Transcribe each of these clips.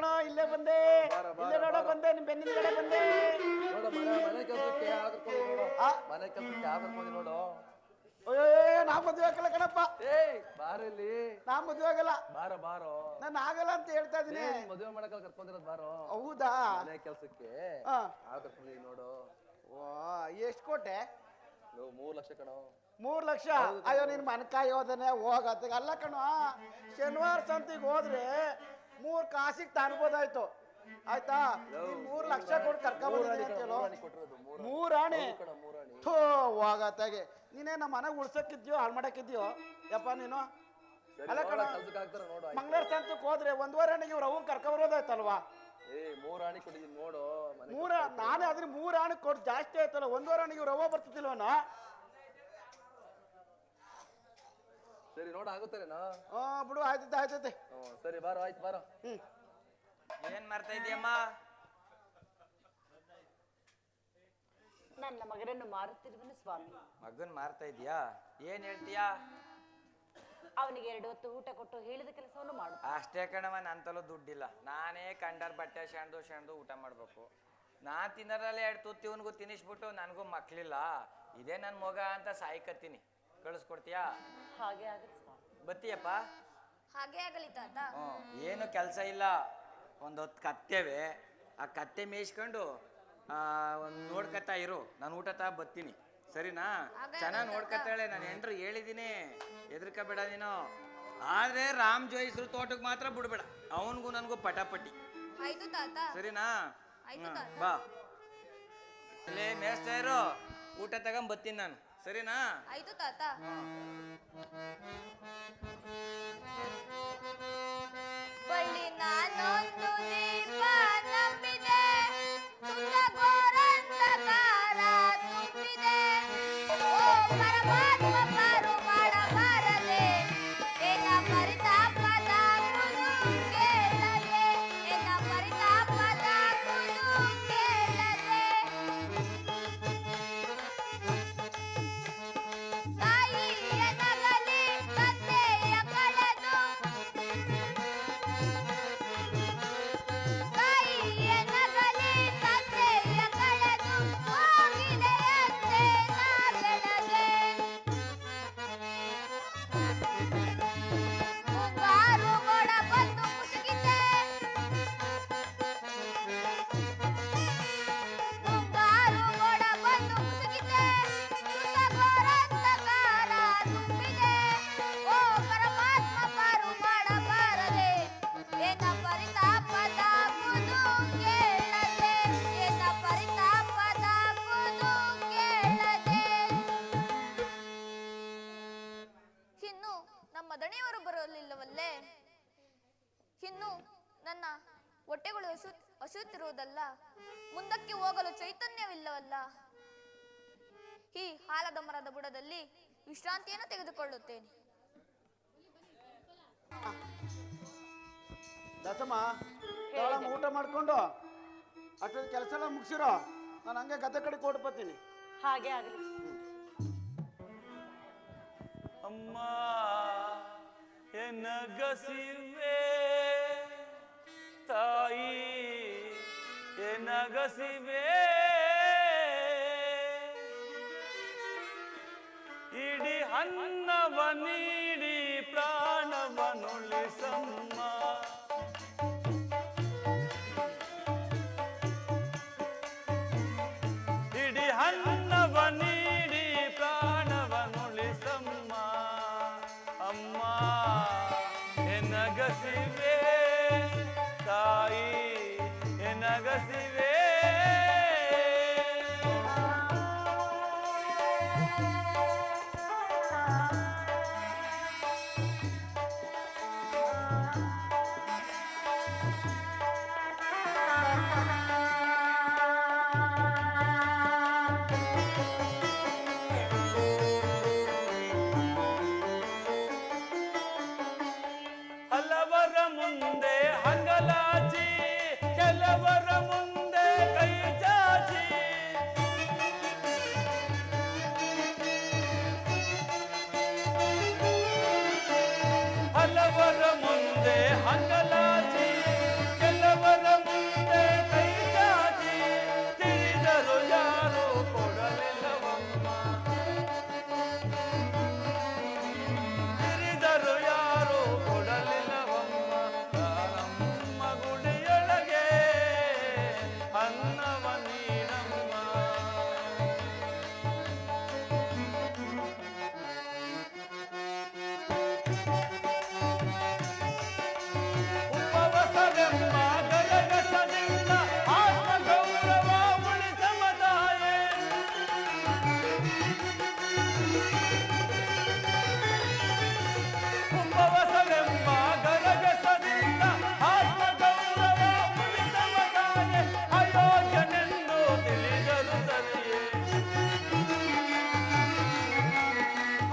ಕಣೋ, ಇಲ್ಲೇ ಬಂದೆ. ಇಲ್ಲೇ ನೋಡೋ ಬಂದೆ, ನಿಮ್ ಬೆನ್ನಿಂದ ಬಂದೆ. ಮನೆ ಕೆಲಸಕ್ಕೆ ಮನೆ ಕೆಲಸಕ್ಕೆ ಆದರ್ಕೊಂಡು ನೋಡು. ನಾ ಮದುವೆ ಆಗಲ್ಲ ಕಣಪ್ಪ. ಬಾರಲ್ಲಿ ನಾ ಮದುವೆ ಆಗಲ್ಲ. ಬಾರೋ ನಾನು ಆಗಲ್ಲ ಅಂತ ಹೇಳ್ತಾ ಇದೀನಿ. ಮದುವೆ ಮಾಡಕ್ಕೆ ಕರ್ಕೊಂಡಿರೋದು ಬಾರೋ. ಹೌದಾ? ಮನೆ ಕೆಲ್ಸಕ್ಕೆ ಆದರ್ಕೊಂಡು ನೋಡು. ಎಷ್ಟು ಕೊಟ್ಟೆ? 3 ಲಕ್ಷ ಕಣೋ. 3 ಲಕ್ಷ? ಅಯ್ಯೋ ನಿನ್ ಮನಕಾಯಿ ಹೋದನೆ ಹೋಗತ್ತ. ಅಲ್ಲ ಕಣೋ, ಶನಿವಾರ ಸಂತಿಗೆ ಹೋದ್ರೆ 3 ಕಾಸಿಗೆ ತರ್ಬೋದಾಯ್ತು. ಆಯ್ತಾ? 3 ಲಕ್ಷ ಕೊಟ್ಟು ಕರ್ಕೊಂಡ್ಬಂದಿದ್ದೀನೋ. 3 ಆಣಿ ಹೋಗತ್ತಾಗೆ. ನೀನೇ ನಮ್ಮ ಮನೆಗೆ ಉಳ್ಸಕ್ಕಿದ್ಯೋ ಹಾಳು ಮಾಡಕ್ಕಿದ್ಯೋ ಯಪ್ಪ ನೀನು? ಅಲ್ಲ ಕಣ, ಮಂಗಳೂರು ಸಂತಕ್ಕೆ ಹೋದ್ರೆ 1.5 ಆಣಿಗೆ ಇವ್ರು ಅವ್ ಕರ್ಕೊಂಬರೋದಾಯ್ತಲ್ವಾ? 3 ಆಣಿ ಕೊಟ್ಟಿದ್ದೀನಿ ನೋಡು. 3 ನಾನೇ ಆದ್ರೆ 3 ಆಣಿ ಕೊಟ್ಟು ಜಾಸ್ತಿ ಆಯ್ತಲ್ಲ. 1.5 ಆಣಿಗೆ ಇವ್ರು ರವ ಬರ್ತಿಲ್ವನ? ಸರಿ ನೋಡ, ಆಗುತ್ತೇನಾ? ಬಿಡು, ಆಯ್ತೈತೆ. ಸರಿ ಬಾರೋ, ಆಯ್ತು ಬಾರೋ. ಏನ್ ಮಾಡ್ತಾ ಇದೀಯಮ್ಮ? ನನ್ನ ಮಗನನ್ನು ಮಾರುತ್ತಿರುವನು ಸ್ವಾಮಿ. ಮಗನ್ ಮಾರ್ತಾ ಇದೀಯಾ? ಏನ್ ಹೇಳ್ತೀಯಾ? ಅವನಿಗೆ 2 ಹೊತ್ತು ಊಟ ಕೊಟ್ಟು ಹೇಳಿದ ಕೆಲಸವನ್ನು ಮಾಡು. ಅಷ್ಟೇ ಕಣವ, ನನ್ತಲೂ ದುಡ್ಡಿಲ್ಲ. ನಾನೇ ಕಂಡರ್ ಬಟ್ಟೆ ಶಣ್ದು ಊಟ ಮಾಡ್ಬೇಕು. ನಾನ್ ತಿನ್ನೋದ್ರಲ್ಲಿ 2 ತುತ್ತು ಇವನ್ಗೂ ತಿನ್ನಿಸ್ಬಿಟ್ಟು ನನಗೂ ಮಕ್ಳಿಲ್ಲ. ಇದೇ ನನ್ ಮಗ ಅಂತ ಸಾಯ್ಕತ್ತೀನಿ. ಕಳಿಸ್ಕೊಡ್ತೀಯಾ? ಹಾಗೆ ಆಗಲಿ ಸ್ವಾಮಿ. ಬತ್ತೀಯಪ್ಪ? ಹಾಗೆ ಆಗಲಿ ತಾತ. ಏನು ಕೆಲಸ ಇಲ್ಲ. ಒಂದೊತ್ತು ಕತ್ತೇವೆ, ಆ ಕತ್ತೆ ಮೇಯಿಸ್ಕೊಂಡು ಒಂದು ನೋಡ್ಕತ್ತಾ ಇರು. ನಾನು ಊಟ ತಾ ಬರ್ತೀನಿ, ಸರಿನಾ? ಚೆನ್ನಾಗಿ ನೋಡ್ಕತ್ತಾಳೆ. ನಾನು ಹೆಂಡ್ರು ಹೇಳಿದ್ದೀನಿ, ಹೆದರ್ಕಬೇಡ ನೀನು. ಆದ್ರೆ ರಾಮ್ ಜೋಯಿಸ್ರು ತೋಟಕ್ಕೆ ಮಾತ್ರ ಬಿಡ್ಬೇಡ. ಅವನಿಗೂ ನನಗೂ ಪಟಾಪಟಿ, ಆಯ್ತು ತಾತ. ಸರಿನಾ? ಆಯ್ತು ತಾತ. ಬಾ, ಇಲ್ಲೇ ಮೇಯಿಸ್ತಾ ಇರು. ಊಟ ತಗೊಂಡ್ ಬರ್ತೀನಿ ನಾನು, ಸರಿನಾ? ಆಯ್ತು ತಾತ. ಬಳ್ಳಿ ನಾನೊಂದು ದೀಪ ನಂಬಿದೆ, ಘೋರಂಧಕಾರ ತುಂಬಿದೆ. ಓ ಪರಮಾತ್ಮ ಪಾರು ಮಾಡಬಾರದೆ, ಏನ ಪರಿತಾಪದ ಕುಲು ಕೇಳದೆ, ಏನ ಪರಿತಾಪದ ಕುಲು ಕೇಳದೆ. ತಾಯಿಯ ನಗಲಿ ತಂದೆಯ ಕಳೆದು, ತಾಯಿಯ ನಗಲಿ ತಂದೆಯ ಕಳೆದು ಹೋಗಿದೆಯಂತೆ ನಾ ಬೆಳೆದೆ. ಮುಂಗಾರು ಮೋಡ ಬಂದು ಮುಸುಕಿದೆ, ಮುಂಗಾರು ಮೋಡ ಬಂದು ಮುಸುಕಿದೆ. ಘೋರಂಧಕಾರ ತುಂಬಿದೆ. ಓ ಪರಮಾತ್ಮ ಪಾರು ಮಾಡಬಾರದೆ, ಏನ ಪರಿತಾಪದ ಕುಲು ಕೇಳದೆ, ಏನ ಪರಿತಾಪದ ಕುಲು ಕೇಳದೆ. ಇನ್ನು ನಮ್ಮ ದಣಿಯವರು ಬರಲಿಲ್ಲವಲ್ಲೇ? ಇನ್ನು ನನ್ನ ಹೊಟ್ಟೆಗಳು ಹಸುತ್ತಿರುವುದಲ್ಲ, ಮುಂದಕ್ಕೆ ಹೋಗಲು ಚೈತನ್ಯವಿಲ್ಲವಲ್ಲ? ಈ ಆಲದ ಮರದ ಬುಡದಲ್ಲಿ ವಿಶ್ರಾಂತಿಯನ್ನು ತೆಗೆದುಕೊಳ್ಳುತ್ತೇನೆ. ದಸಮ್ಮ, ಊಟ ಮಾಡ್ಕೊಂಡು ಅಷ್ಟೊಂದು ಕೆಲಸ ಎಲ್ಲ ಮುಗಿಸಿರೋ. ನಾನು ಹಂಗೆ ಗದ್ದೆ ಕಡೆ ಕೊಟ್ಬತ್ತೀನಿ. ಹಾಗೆ ಆಗಲಿ. ಅಮ್ಮ ಎನಗಸಿವೆ ತಾಯಿ, ಎನಗಸಿವೆ ಇಡೀ ಅನ್ನವ ನೀಡಿ ಪ್ರಾಣವನುಳಿಸಮ್ಮ. ಇಡೀ ಅನ್ನವ ನೀಡಿ ಪ್ರಾಣವನುಳಿಸಮ್ಮ. ಅಮ್ಮ ಎನಗಸಿವೆ ತಾಯಿ, ಎನಗಸಿವೆ. ಹಲವರ ಮುಂದೆ ಹಂಗಲಾಚಿ, ಕೆಲವರ ಮುಂದೆ ಕೈ ಚಾಚಿ.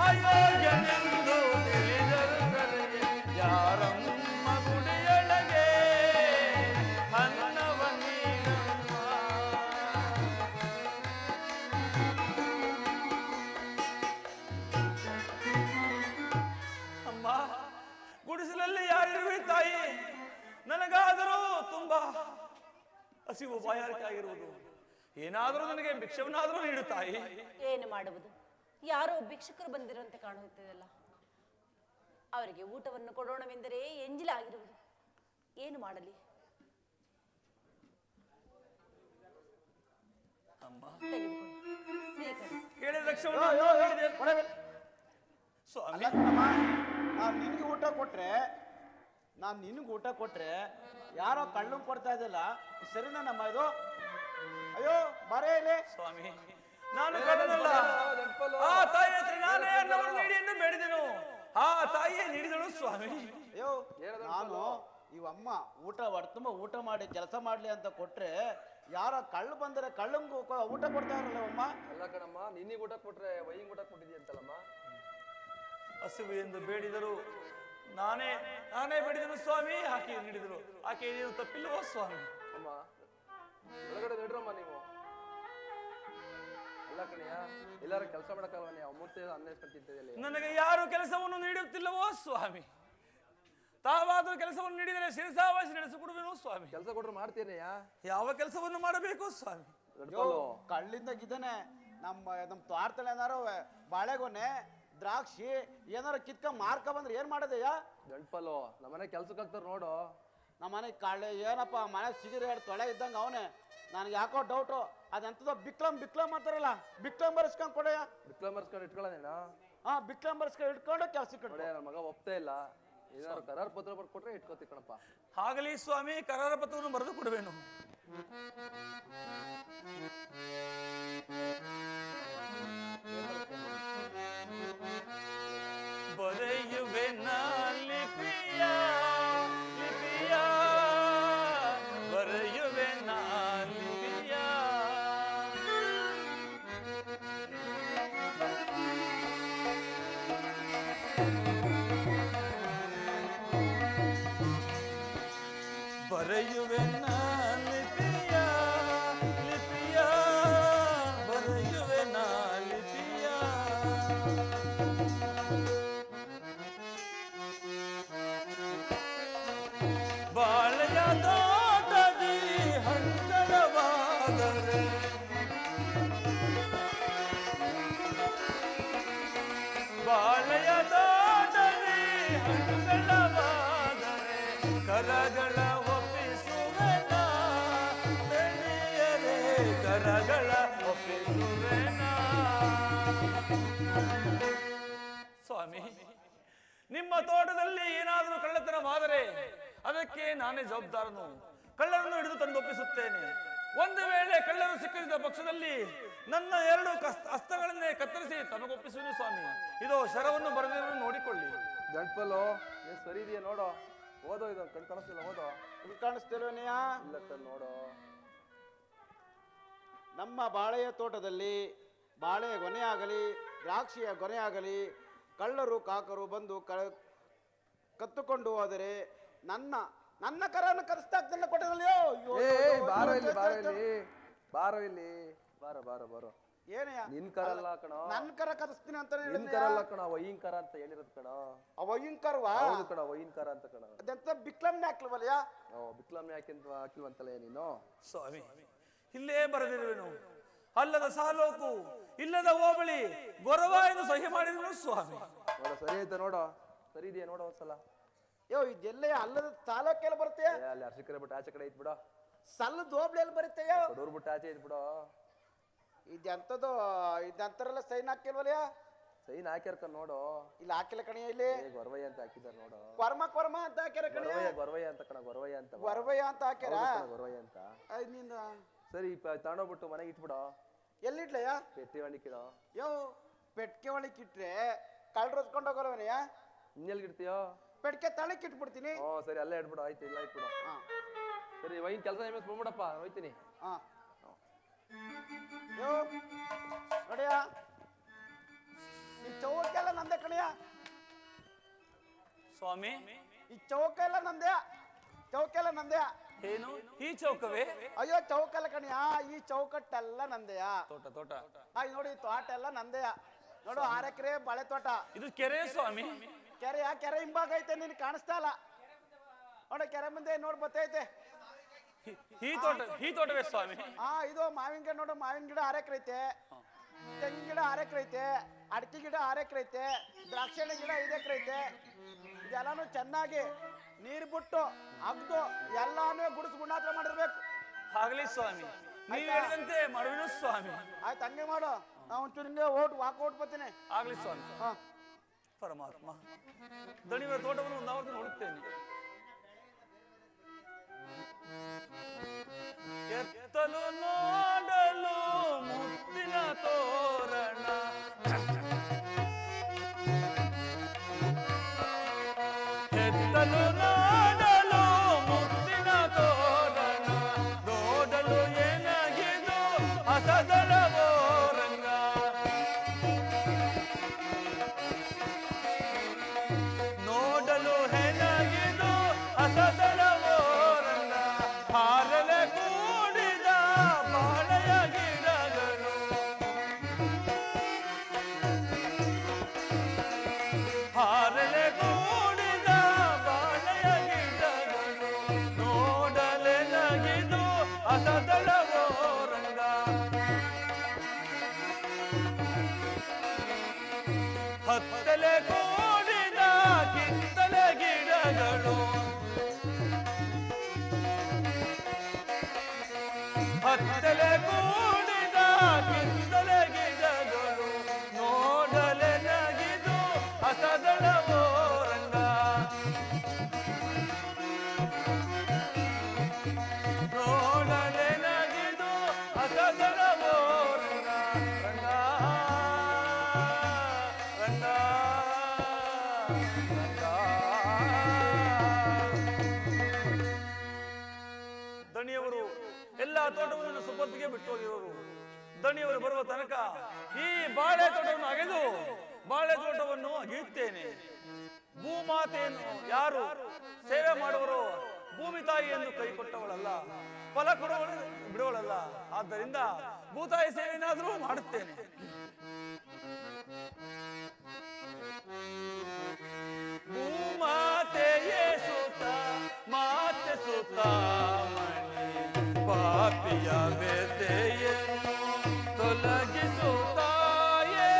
ಅಯೋಗ್ಯನೆಂದು ತಿಳಿದರು ಸರಿಯೇ ಯಾರಮ್ಮ ಗುಡಿಯೊಳಗೆ ಅನ್ನವ ನೀಡಮ್ಮ. ಅಮ್ಮ ಗುಡಿಸಲಲ್ಲಿ ಯಾರಿರುವೆ ತಾಯಿ, ನನಗಾದರೂ ತುಂಬಾ ಹಸಿವು ಬಾಯಾರಿಕೆ ಆಗಿರುವುದು, ಏನಾದರೂ ನನಗೆ ಭಿಕ್ಷವನ್ನಾದರೂ ನೀಡು ತಾಯಿ. ಏನು ಮಾಡುವುದು? ಯಾರೋ ಭಿಕ್ಷುಕರು ಬಂದಿರುವಂತೆ ಕಾಣುತ್ತಿದೆಯಲ್ಲ, ಅವರಿಗೆ ಊಟವನ್ನು ಕೊಡೋಣವೆಂದರೆ ಎಂಜಿಲಾಗಿರುವುದು. ಏನು ಮಾಡಲಿ? ಅಮ್ಮ ತೆಗೆದುಕೊಂಡು ಸ್ವೀಕರಿಸಿ. ಕೇಳಿದ ತಕ್ಷಣ ಸ್ವಾಮಿ ನಾನು ನಿನಗೆ ಊಟ ಕೊಟ್ರೆ ಯಾರೋ ಕಳ್ಳು ಕೊಡ್ತಾ ಇದ್ದಿಲ್ಲ, ಸರಿನಾ ನಮ್ಮ ಇದು? ಅಯ್ಯೋ ಬರೇ ಇಲ್ಲಿ. ಸ್ವಾಮಿ ನಾನು ಕಳ್ಳನಲ್ಲ. ಆ ತಾಯಿ ಹತ್ರ ನಾನೇ ಅನ್ನವನ್ನು ನೀಡಿ ಎಂದು ಬೇಡಿದೆನು, ಆ ತಾಯಿಯೇ ನೀಡಿದಳು ಸ್ವಾಮಿ. ಅಯ್ಯೋ ನಾನು ಇವಮ್ಮ ಊಟ ತುಂಬ ಊಟ ಮಾಡಿ ಕೆಲಸ ಮಾಡ್ಲಿ ಅಂತ ಕೊಟ್ರೆ ಯಾರೋ ಕಳ್ಳು ಬಂದರೆ ಕಳ್ಳಂಗೂ ಊಟ ಕೊಡ್ತಾ ಇರಲ್ಲ ಅಮ್ಮ. ಅಲ್ಲ ಕಣಮ್ಮ, ನಿನ್ನಿಗೆ ಊಟ ಕೊಟ್ರೆ ವೈಯಿಂಗ್ ಊಟ ಕೊಟ್ಟಿದ್ಯಂತಲ್ಲಮ್ಮ. ಹಸಿವು ಎಂದು ಬೇಡಿದರು, ನಾನೇ ಬೇಡಿದನು ಸ್ವಾಮಿ, ಆಕೆ ನೀಡಿದರು. ಆಕೆ ನೀನು ತಪ್ಪಿಲ್ಲವೋ ಸ್ವಾಮಿ? ಅಮ್ಮ ಒಳಗಡೆ ನಡ್ರಮ್ಮ ನೀವು. ಅಲ್ಲ ಕಣಿಯ, ಎಲ್ಲಾರು ಕೆಲಸ ಮಾಡಕ್ಕಲ್ವ ನೀವು? ಅಮ್ಮತ್ತೆ ಅನ್ನಿಸ್ಕೊಂತಿದ್ದಲ್ಲಿ ನನಗೆ ಯಾರು ಕೆಲಸವನ್ನು ನೀಡುತ್ತಿಲ್ಲವೋ ಸ್ವಾಮಿ? ತಾವಾದರೂ ಕೆಲಸವನ್ನು ನೀಡಿದರೆ ಶಿರಸಾವಾಸಿ ನಡೆಸಿಕೊಡುವೆನು ಸ್ವಾಮಿ. ಕೆಲಸ ಕೊಟ್ರೆ ಮಾಡ್ತೀನಿಯಾ? ಯಾವ ಕೆಲಸವನ್ನು ಮಾಡಬೇಕು ಸ್ವಾಮಿ? ಕಳ್ಳಿಂದ ಗಿದ್ದಾನೆ ನಮ್ಮ ತೋಟದಲ್ಲಿ ಏನಾರು ಬಾಳೆಗೊನೆ ದ್ರಾಕ್ಷಿ ಏನಾರು ಕಿತ್ಕ ಮಾರ್ಕ ಬಂದ್ರೆ ಏನ್ ಮಾಡೋದಯ್ಯ? ಗಂಟ್ಪಲ್ಲು ನಮ್ಮನೆ ಕೆಲ್ಸಕ್ಕೆ ಹಾಕ್ತಾರ ನೋಡು. ನಮ್ಮನೆ ಕಳ್ಳೆ ಏನಪ್ಪ ಮನೆ ಸಿಗಿರಿ ಎರಡು ತೊಳೆ ಇದ್ದಂಗೆ ಅವನೇ. ನನಗೆ ಯಾಕೋ ಡೌಟು, ಅದೆಂತದೋ ಬಿಕ್ಲಮ್ ಅಂತಾರಲ್ಲ, ಬಿಕ್ಲಮ್ ಬರ್ಸ್ಕೊಂಡ್ ಕೊಡಯ್ಯ. ಬಿಕ್ಲಮ್ ಬರ್ಸ್ಕೊಂಡು ಇಟ್ಕೊಳ್ಳೋದೇನಾ? ಹಾ ಬಿಕ್ಲಮ್ ಬರ್ಸ್ಕೊಂಡು ಇಟ್ಕೊಂಡು ಕೆಲ್ಸಕ್ಕೆ ನೋಡೇ ನನ್ನ ಮಗ ಒಪ್ತೇ ಇಲ್ಲ. ಏನಾದ್ರು ಕರಾರ್ ಪತ್ರ ಬರ್ಕೊಟ್ರೆ ಇಟ್ಕೋತಿ ಕಣಪ್ಪ. ಆಗಲಿ ಸ್ವಾಮಿ, ಕರಾರ ಪತ್ರವನ್ನು ಬರೆದು ಕೊಡುವೆನು. ಬರೆಯುವೆ ಲಿಪಿಯ ಬರೆಯುವೆ ಲಿಪಿಯ ಬರೆಯುವೆ ಲಿಪಿಯ ಬರೆಯುವೆ ಲಿಪಿಯ. ಬಾಳೆಯ ತೋಟದಿ ಹಂತರವಾದರೆ ಬಾಳೆಯ ತೋಟದಿ ಹಂತರವಾದರೆ ಕರಗಳ ಒಪ್ಪಿಸುವೆನ ಬೆಳೆಯದೆ ಕರಗಳ ಒಪ್ಪಿಸುವೆನ. ಸ್ವಾಮಿ, ನಿಮ್ಮ ತೋಟದಲ್ಲಿ ಏನಾದರೂ ಕಳ್ಳತನವಾದರೆ ಅದಕ್ಕೆ ನಾನೇ ಜವಾಬ್ದಾರನು. ಕಳ್ಳರನ್ನು ಹಿಡಿದು ತಂದು ಒಪ್ಪಿಸುತ್ತೇನೆ. ಒಂದು ವೇಳೆ ಕಳ್ಳರು ಸಿಕ್ಕಿದ ಪಕ್ಷದಲ್ಲಿ ನನ್ನ 2 ಹಸ್ತಗಳನ್ನೇ ಕತ್ತರಿಸಿ ತಮಗೊಪ್ಪಿಸುವೆನು ಸ್ವಾಮಿ. ಇದು ಶರವನ್ನು ಬರೆದಿರುವುದು ನೋಡಿಕೊಳ್ಳಿ. ಗಂಟ್ಪಲ್ಲು ನೀನ್ ಸರಿ ಇದೆಯಾ ನೋಡು. ಓದೋ ಇದು ಕಣ್ ಕಾಣಿಸ್ತಿಲ್ಲ, ಓದೋ. ಕಾಣಿಸ್ತಿಲ್ವೇನೆಯ? ಇಲ್ಲ ಕಣ್ ನೋಡು. ನಮ್ಮ ಬಾಳೆಯ ತೋಟದಲ್ಲಿ ಬಾಳೆಯ ಗೊನೆ ಆಗಲಿ ದ್ರಾಕ್ಷಿಯ ಗೊನೆ ಆಗಲಿ ಕಳ್ಳರು ಕಾಕರು ಬಂದು ಕತ್ತುಕೊಂಡು ಹೋದರೆ ನನ್ನ ಕರನ್ನು ಕರೆಸ್ತಾಗ್ತಲ್ಲ ಕೊಟ್ಟದಲ್ಲಿಯೋ. ಬಾರೋ ಇಲ್ಲಿ ಬಾರೋ. ಏನಯ್ಯ ನಿನ್ ಕರಲ್ಲ ಕಣ, ನನ್ನ ಕರ ಕರೆಸ್ತೀನಿ ಅಂತ ನಿನ್ ಕರಲ್ಲ ಕಣ, ವೈಯಿಂಕರ ಅಂತ ಹೇಳಿರೋದು ಕಣ. ಅವಯ್ಯಂಕರ್ವಾ? ಹೌದು ಕಣ, ವೈಯಿಂಕರ ಅಂತ ಕಣ. ಅದೆಂತ ಬಿಕ್ಲಮ್ನೆ ಹಾಕ್ಲವಲ್ಯ? ಬಿಕ್ಲಮ್ನೆ ಹಾಕಿಲ್ವಂತಲ್ಲ ನೀನು? ಸ್ವಾಮಿ, ಇಲ್ಲೇ ಬರೆದಿರುವೆನು. ಅಲ್ಲದ ಸಾಲೋಕು ಇಲ್ಲದ ಹೋಬಳಿ ಗೊರವ ಎಂದು ಸಹಿ ಮಾಡಿದ್ರು ಸ್ವಾಮಿ. ನೋಡ ಸರಿ ಆಯ್ತಾ? ನೋಡೋ ಸರಿ ಇದೆಯಾ ನೋಡೋ ಒಂದ್ಸಲ. ಯೋ ಇದೆಲ್ಲ ಅಲ್ಲದ ಸಾಲಕ್ಕೆಲ್ಲ ಬರುತ್ತೆ. ಅಲ್ಲಿ ಅರ್ಶಿಕರೆ ಬಿಟ್ಟು ಆಚೆ ಕಡೆ ಐತ್ ಬಿಡೋ. ಸಲ್ಲದ ಹೋಬ್ಳಿಯಲ್ಲಿ ಬರುತ್ತೆಯೋ? ಕಡೂರ್ ಬಿಟ್ಟು ಆಚೆ ಐತ್ ಬಿಡೋ. ಇದಂತರೆಲ್ಲ ಸೈನ್ ಹಾಕಿಲ್ವಲ್ಯ? ಸೈನ್ ಹಾಕ್ಯಾರ ಕಣ್ ನೋಡು. ಇಲ್ಲಿ ಹಾಕಿಲ್ಲ ಕಣಿಯ. ಇಲ್ಲಿ ಗೊರವಯ್ಯ ಅಂತ ಹಾಕಿದಾರ ನೋಡು. ಕೊರ್ಮ ಅಂತ ಹಾಕ್ಯಾರ ಕಣಿಯ. ಗೊರವಯ್ಯ ಅಂತ ಕಣ, ಗೊರವಯ್ಯ ಅಂತ. ಗೊರವಯ್ಯ ಅಂತ ಹಾಕ್ಯಾರ? ಗೊರವಯ್ಯ ಅಂತ. ನಿಂದ ಸರಿ ತಗೊಂಡೋಗ್ಬಿಟ್ಟು ಮನೆಗೆ ಇಟ್ಬಿಡೋ. ಎಲ್ಲಿಡ್ಲಯ್ಯ? ಪೆಟ್ಟಿ ಒಣಗಿಡೋ. ಯೋ ಪೆಟ್ಕೆ ಒಳಗೆ ಇಟ್ರೆ ಕಳ್ರು ಹೊತ್ಕೊಂಡು ಹೋಗೋಲ್ವನಯ್ಯ? ಇನ್ನೆಲ್ಗೆ ಇಡ್ತೀಯೋ? ಪೆಟ್ಕೆ ತಳಕ್ಕೆ ಇಟ್ಬಿಡ್ತೀನಿ. ಸರಿ ಅಲ್ಲೇ ಇಟ್ಬಿಡು. ಆಯ್ತು, ಇಲ್ಲ ಇಟ್ಬಿಡು. ಸರಿ ವೈನ್ ಕೆಲಸ ನಿಮಿಷ ಬಂದ್ಬಿಡಪ್ಪ, ಹೋಯ್ತೀನಿ. ಯೋ ನೋಡಿಯ ಈ ಚೌಕೆಲ್ಲ ಸ್ವಾಮಿ, ಈ ಚೌಕ ಎಲ್ಲ ನಂದೆ, ಚೌಕ ಎಲ್ಲ ನಂದೆ. ಏನು ಈ ಚೌಕವೇ? ಅಯ್ಯೋ ಚೌಕಲ್ಲ ಕಣಿಯ, ಈ ಚೌಕಟ್ಟೆಲ್ಲ ನಂದೆಯ. ತೋಟ ತೋಟ ನೋಡಿ ಈ ತೋಟ ಎಲ್ಲ ನಂದೆಯ. ನೋಡು 6 ಎಕರೆ ಬಾಳೆ ತೋಟ. ಇದು ಕೆರೆ ಸ್ವಾಮಿ. ಕೆರೆ ಹಿಂಭಾಗ ಐತೆ, ನಿನ್ ಕಾಣಿಸ್ತಾ ಇಲ್ಲ. ನೋಡು ಕೆರೆ ಮುಂದೆ ನೋಡ್ ಬತ್ತೈತೆ. ಈ ತೋಟವೇ ಸ್ವಾಮಿ? ಇದು ಮಾವಿನ ಗಿಡ. ನೋಡು ಮಾವಿನ ಗಿಡ 6 ಎಕರೆ ಐತೆ, ತೆಂಗಿನ ಗಿಡ 6 ಎಕರೆ ಐತೆ, ಅಡಿಕೆ ಗಿಡ 6 ಎಕರೆ ಐತೆ, ದ್ರಾಕ್ಷಿ ಹಣ್ಣಿನ ಗಿಡ 5 ಎಕರೆ ಐತೆ. ಇದೆಲ್ಲಾನು ಚೆನ್ನಾಗಿ ನೀರು ಬಿಟ್ಟು ಅಗ್ದು ಎಲ್ಲಾನು ಗುಡಿಸ್ ಗುಣಾತ್ರ ಮಾಡಿರ್ಬೇಕು. ಆಗ್ಲಿ ಸ್ವಾಮಿ, ನೀವು ಹೇಳಿದಂತೆ ಮಾಡುವೆನು ಸ್ವಾಮಿ. ಆಯ್ತು, ಹಂಗೆ ಮಾಡು. ನಾ ಒಂಚೂರು ಹಿಂಗೆ ವಾಕ್ ಬರ್ತೀನಿ. ಆಗ್ಲಿ ಸ್ವಾಮಿ. ಪರಮಾತ್ಮ, ದಣಿವರ ತೋಟವನ್ನು ಒಂದು ಆವರ್ತಿ ನೋಡುತ್ತೇನೆ. ಎತ್ತಲು ನೋಡಲು ಮುತ್ತಿನ ತೋರಣ, ಎತ್ತಲು ನೋಡಲು ಮುತ್ತಿನ ತೋರಣ, ನೋಡಲು ಏನಾಗಿದು ಅಸದಳವೋ ರಂಗ, ನೋಡಲು ಏನಾಗಿದು ಅಸದಳವೋ ರಂಗ, ಹಾರಲೆ ಕೂಡಿದ ಬಾಳೆಯ ಗಿಡಗಳು, ಹಾರಲೆ ಕೂಡಿದ ಬಾಳೆಯ ಗಿಡಗಳು, ನೋಡಲೆ ನಗಿದು ಅಸದಳವೋ ರಂಗ, ಹತ್ತಲೆ ಕೂಡಿದ ಕಿತ್ತಲೆ ಗಿಡಗಳು, ಹತ್ತಲೆ ಕೂಡಿದ ಕಿತ್ತಲೆ ಗಿಡಗಳು, ನೋಡಲೆ ನಗಿದು ಅಸದಳವೋ ರಂಗ, ನೋಡಲೆ ನಗಿದು ಅಸದಳವೋ ರಂಗ, ರಂಗ ರಂಗ ರಂಗ. ದಣಿಯವರು ಎಲ್ಲ ತೋಟವನ್ನು ಸುಪತ್ತಿಗೆ ಬಿಟ್ಟು ಹೋಗಿರೋರು. ದಣಿಯವರು ಬರುವ ತನಕ ಈ ಬಾಳೆ ತೋಟವನ್ನು ಅಗೆದು ಬಾಳೆ ತೋಟವನ್ನು ಅಗೆಯುತ್ತೇನೆ. ಭೂಮಾತೆಯನ್ನು ಯಾರು ಸೇವೆ ಮಾಡುವರೋ ಭೂಮಿ ತಾಯಿ ಎಂದು ಕೈ ಕೊಟ್ಟವಳಲ್ಲ, ಫಲ ಕೊಡುವಳು ಬಿಡುವಳಲ್ಲ. ಆದ್ದರಿಂದ ಭೂತಾಯಿ ಸೇವೆಯನ್ನಾದರೂ ಮಾಡುತ್ತೇನೆ. ಭೂಮಾತೆಯೇ ಸುತ ಮಾತೆ ಸುತ ಮಣಿ, ಪಾಪಿಯ ವ್ಯಥೆಯನ್ನು ತೊಲಗಿಸುತ್ತಾಯೇ,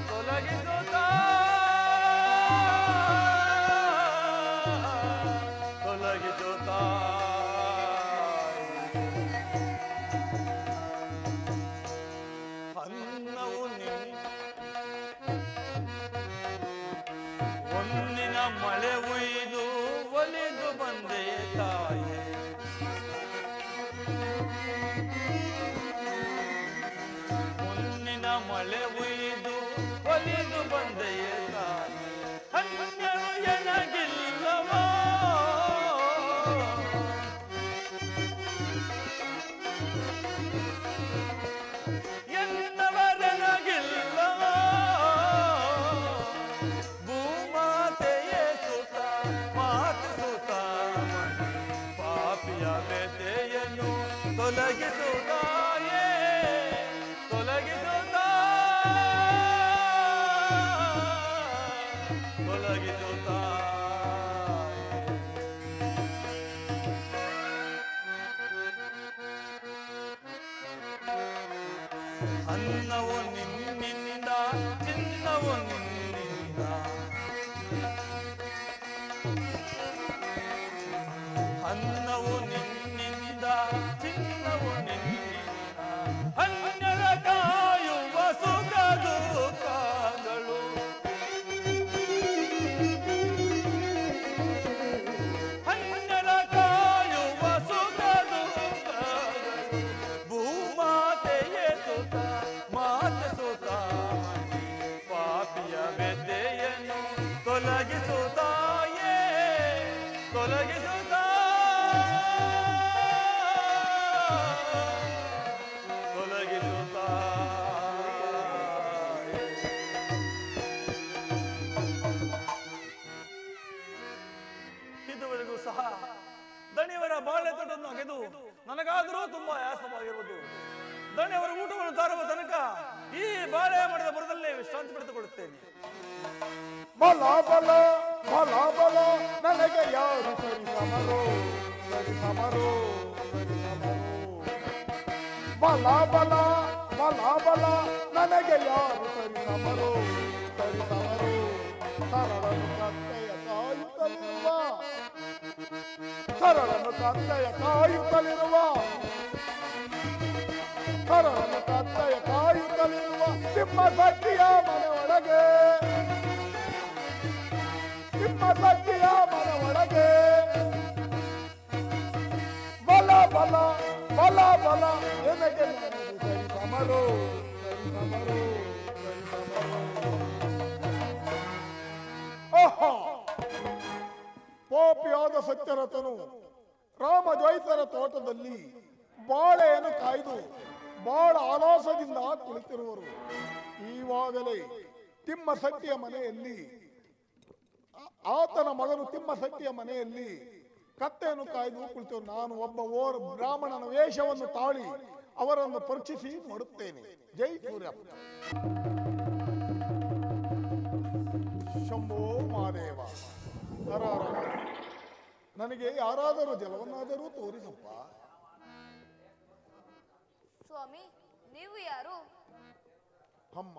ತೊಲಗಿಸುತ್ತಾ ತೊಲಗಿಸುತ್ತಾ. ಅನ್ನವು ಒಂದಿನ ಮಳೆ ಉಯ್ದು ಒಲಿದು ಬಂದೆ ತಾಯೇ, ಮುನ್ನಿನ ಮಳೆ ಉಯ್ದು ಒಲಿದು ಬಂದೆಯೇ ತಾಯಿ, ಅನ್ಯರು ಎನಗಿಲ್ಲವೋ, ಎನ್ನವರೆನಗಿಲ್ಲವೋ, ಭೂಮಾತೆಯೇ ಸುತ ಮಾತೆ ಸುತ ಮಣಿ, ಪಾಪಿಯ ವ್ಯಥೆಯನ್ನು ತೊಲಗಿಸುತ್ತಾಯೇ, ತೊಲಗಿಸುತ್ತಾ ತೊಲಗಿಸುತ್ತಾ. ಅನ್ನವು ನಿನ್ನಿಂದ, ಚಿನ್ನವು ನಿನ್ನಿಂದ, ಅನ್ನವು ನಿನ್ನಿಂದ, ಚಿನ್ನವು ನಿನ್ನಿಂದ, ಅನ್ಯರ ಕಾಯುವ ಸುಖ ದುಃಖಗಳು, ಅನ್ಯರ ಕಾಯುವ ಸುಖ ದುಃಖಗಳು, ಭೂಮಾತೆಯೇ ಸುತ ಮಾತೆ ಸುತ ಮಣಿ, ಪಾಪಿಯ ನೋಡುತ್ತೇನೆ. ಬಲ ಬಲ ಬಲ ಬಲ ನನಗೆ ಯಾರು ಸರಿ ಸಮರೋ ಸರಿ ಸಮರೋ ಸರಿ ಸಮರೋ. ಬಲ ಬಲ ಬಲ ಬಲ ನನಗೆ ಯಾರು ಸರಿ ಸಮರೋ ಸರಿ ಸಮರೋ. ಸರಳನು ಕತ್ತೆಯ ಕಾಯುತ್ತಲಿರುವ ಸರಳನು ಕತ್ತೆಯ ಕಾಯುತ್ತಲಿರುವ ಸರಳನು ಕತ್ತೆಯ ಕಾಯುತ್ತಲಿರುವ ಸಿಂಹ ಸಖಿಯ ಮನೆ ಒಳಗೆ ಸಿಂಹ ಸಖಿಯ ಮನೆ ಒಳಗೆ. ಬಲ ಬಲ ಬಲ ಬಲ ನನಗೆ ಸರಿ ಸಮರೋ ಸರಿ ಸಮರೋ ಸರಿ ಸಮರೋ. ಓಹೋ, ಪಾಪಿಯಾದ ಸತ್ಯರಥನು ರಾಮದ್ವೈತರ ತೋಟದಲ್ಲಿ ಬಾಳೆಯನ್ನು ಕಾಯ್ದು ಬಹಳ ಆಲಾಸದಿಂದ ಕುಳಿತಿರುವರು. ಈವಾಗಲೇ ತಿಮ್ಮಸಟ್ಟಿಯ ಮನೆಯಲ್ಲಿ ಆತನ ಮಗನು ತಿಮ್ಮಸಟ್ಟಿಯ ಮನೆಯಲ್ಲಿ ಕತ್ತೆಯನ್ನು ಕಾಯ್ದು ಕುಳಿತರು. ನಾನು ಒಬ್ಬ ಬ್ರಾಹ್ಮಣನ ವೇಷವನ್ನು ತಾಳಿ ಅವರನ್ನು ಪರೀಕ್ಷಿಸಿ ನೋಡುತ್ತೇನೆ. ಜೈ ಸೂರ್ಯಪ್ಪ. ಶಂಭೋ ಮಹಾದೇವ. ನನಗೆ ಯಾರಾದರೂ ಜಲವನ್ನಾದರೂ ತೋರಿಸಪ್ಪ. ಸ್ವಾಮಿ, ನೀವು ಯಾರು? ಅಮ್ಮ